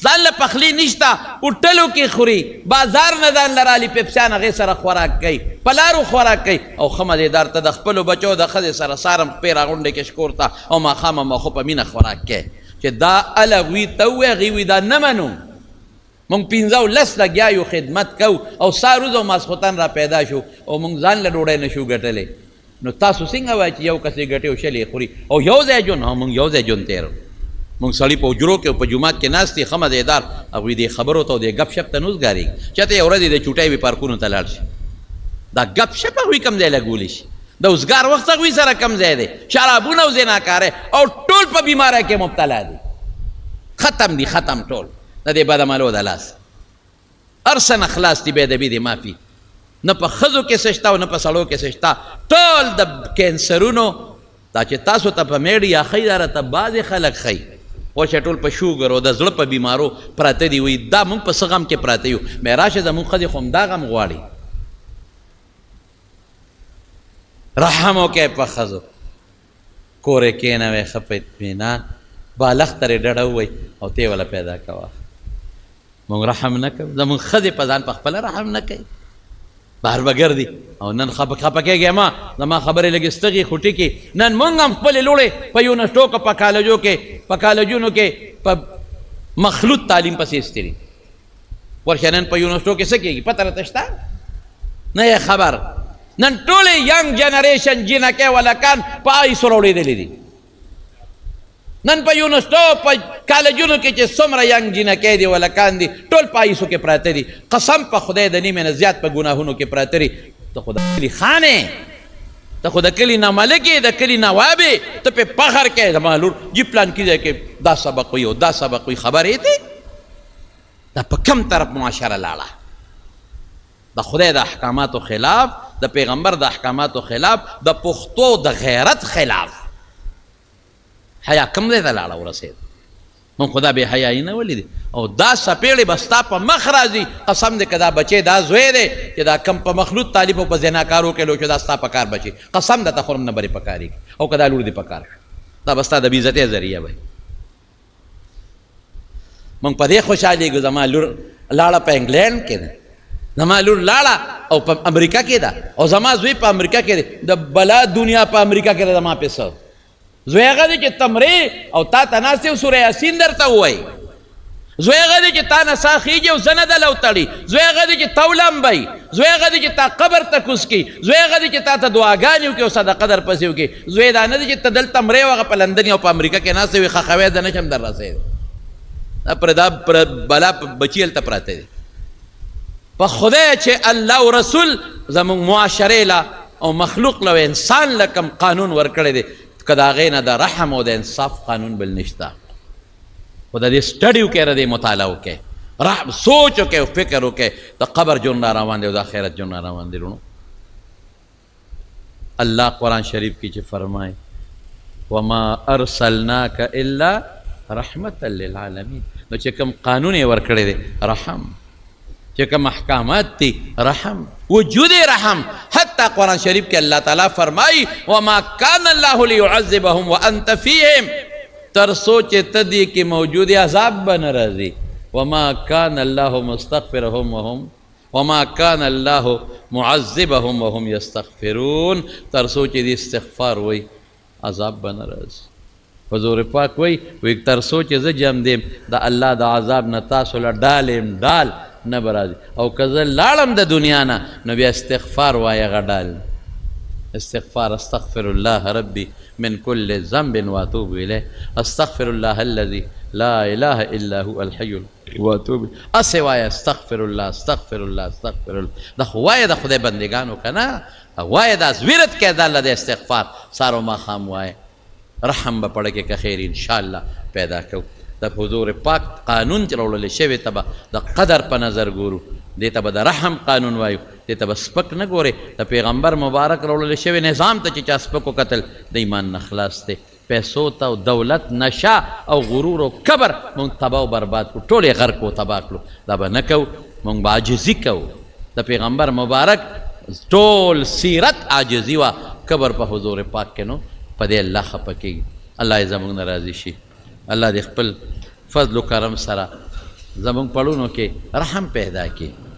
Speaker 1: ځان له پخلی نشته هوټلو کې خوري بازار نه ځان له رالي پیپسیان هغې سره خوراک کوي په لارو خوراک کوي او ښه مزېدار ته د خپلو بچو د ښځې سره سارم خپې راغونډې کې شکور ته او ماښام ماخو په مینه خوراک کوي چې دا الغوي ته ووایي هغې وي دا نه منو مونږ 15 لګیا یو خدمت کوو او سار روز او ماسخوتن را پیدا شو او مونږ ځان له ډوډۍ نه شو ګټلی نو تاسو څنګه وایئ چې یو کس یې ګټي او شل یې خوري او یو ځای ژوند مونږ یو ځای ژوند تېرو مونږ سړي په حجرو کې او په جومات کې ناست دي ښه مزېدار هغوی دې خبرو ته او دې ګپ شپ ته نه اوسګارېږي چېرته یو ورځ یې د چوټۍ وي پارکونو ته لاړ شي دا ګپ شپ هغوی کم ځای لګولی شي د اوسګار وخت هغوی سره کم ځای دی شرابونه او زناکاری او ټول په بیماری کې مبتلا دي ختم دي ختم ټول د دې بدعملو د لاس هر څه نه خلاص دي بې ادبي دې معافي نه په ښځو کې څه شته او نه په سړو کې څه شته ټول د کینسرونو دا چې تاسو ته په میډیا ښیي دا راته بعضې خلک ښیي وچه ټول په شوګر او د زړه په بیمارو پراته دي وایي دا موږ په څه غم کې پراته یو مې راشه زموږ ښځې خو همدا غم غواړي رحم وکړئ په ښځو کور یې کېنوئ ښه په اطمینان بالښت ته یې ډډه ووایي او ته یې وله پیدا کوه موږ رحم نه کوو زموږ ښځې په ځان په خپله رحم نه کوي بهر به ګرځي او نن خفه کېږي ما زما خبرې لږې ستغې خوټې کې نن موږ هم خپلې لوړې په یونیورسټو کې په کالجو کې په کالجونو کې په مخلوط تعلیم پسې ایستلي ورشه نن په یونیورسټو کې څه کېږي پته راته شته نه یې خبر نن ټولې ینګ جنریشن جینکې ولکان په آیسو راوړېدلي دي نن په یونیورسټو په کالجونو کې چې څومره ینګ جینکې دي ولکان دي ټول په آیسو کې پراته دي قسم په خدای د نیمې نه زیات په ګناهونو کې پراته دي ته خو د کلي خانې ته خو د کلي نه ملک یې د کلي نواب یې ته پې فخر کوې زما لور جي پلان کې ځای کې دا سبق وي او دا سبق وي خبر یې دی دا په کم طرف معاشره لاړه د خدای د احکاماتو خلاف د پیغمبر د احکاماتو خلاف د پښتو د غیرت خلاف حیا کم دی ته لاړه ورسېد مونږ خو دا بې حیایي نه ولیدې او دا څپېړې به ستا په مخ راځي قسم دی که دا بچی دا زوی دی چې دا کم په مخلوط تعلیف او په زناکارو کې لو چې دا ستا په کار بچي قسم درته خورم نه برې په کارېږي او که دا لور دې په کار دا به ستا د بېعزتۍ ذریعه وي مونږ په دې خوشحالېږو زما لور لاړه په انګلینډ کې ده زما لور لاړه او په امریکا کې ده او زما زوی په امریکا کې دی د بلا دنیا په امریکا کې ده زما پې څه زوی هغه دی چې تمرې او تا ته ناست یو سوره یاسین درته ووایي زوی هغه دی چې تا نه ساه خېږي او زه نه ده لو تړي زوی هغه دی چې تا ولمبوي زوی هغه دی چې تا قبر ته کوز کړي زوی هغه دی چې تا ته دعاګانې وکړي او صدقه در پسې وکړي زوی دا نه دی چې ته دلته مرې او هغه په لندن او په امریکا کې ناست وي خښوی زه نشم در رسېدی دا بلا بچي هلته پراته دي په خدای چې الله او رسول زموږ معاشرې له او مخلوق له انسان له کوم قانون ورکړی دی که د هغې نه د رحم او د انصاف قانون بل نشته خو د دې سټډي وکړئ د دې مطالعه وکړئ رحم سوچ وکړئ او فکر وکړئ د قبر ژوند را روان دی او د آخرت ژوند را روان دی لونو الله قرآن شریف کې چې فرمایي وما ارسلناک الا رحمتا للعالمین نو چې کوم قانون یې ورکړی دی رحم چې کوم احکامات دي رحم وجود رحم حتی قرآن شریف کې الله تعالی فرمایي وما کان الله لیعذبهم وانت فیهم تر څو چې ته دې کې موجود عذاب به نه راځي وما کان الله مستغفرهم وما کان الله معذبهم وهم یستغفرون تر څو چې دې استغفار وایي عذاب به نه راځي حضور پاک وایي تر څو چې زه جم دیم د الله د عذاب نه تاسو له ډالم ډال نه به راځي او که زه لاړم د دنیا نه نو بیا استغفار وایه هغه ډال استغفار استغفر الله ربي من كل ذنب واتوب اليه استغفر الله الذي لا اله الا هو الحي واتوب اسې وایه استغفر الله استغفر الله استغفر الله دا خو وایه د خدای بندګانو که نه وایه دا زویرت کې د الله د استغفار سارو ماښام وایه رحم به پړه کې که خیر انشاءالله پیدا کوو د حضور پاک قانون چې راوړلی شوی ته به د قدر په نظر ګورو دې ته به د رحم قانون وایو دې ته به سپک نه ګورې د پیغمبر مبارک راوړلی شوی نظام ته چې چا سپک وکتل د ایمان نه خلاص دی پیسو ته او دولت نشه او غرور او کبر مونږ تباه او برباد کړو ټول یې غرق و تباه کړو دا به نه کوو مونږ به عاجزي کوو د پیغمبر مبارک ټول سیرت عاجزي وه کبر په حضور پاک کې نو په دې الله خفه کېږي الله یې زموږ نه راضي شي الله دې خپل فضل و کرم سره زموږ پړونو کې رحم پیدا کړي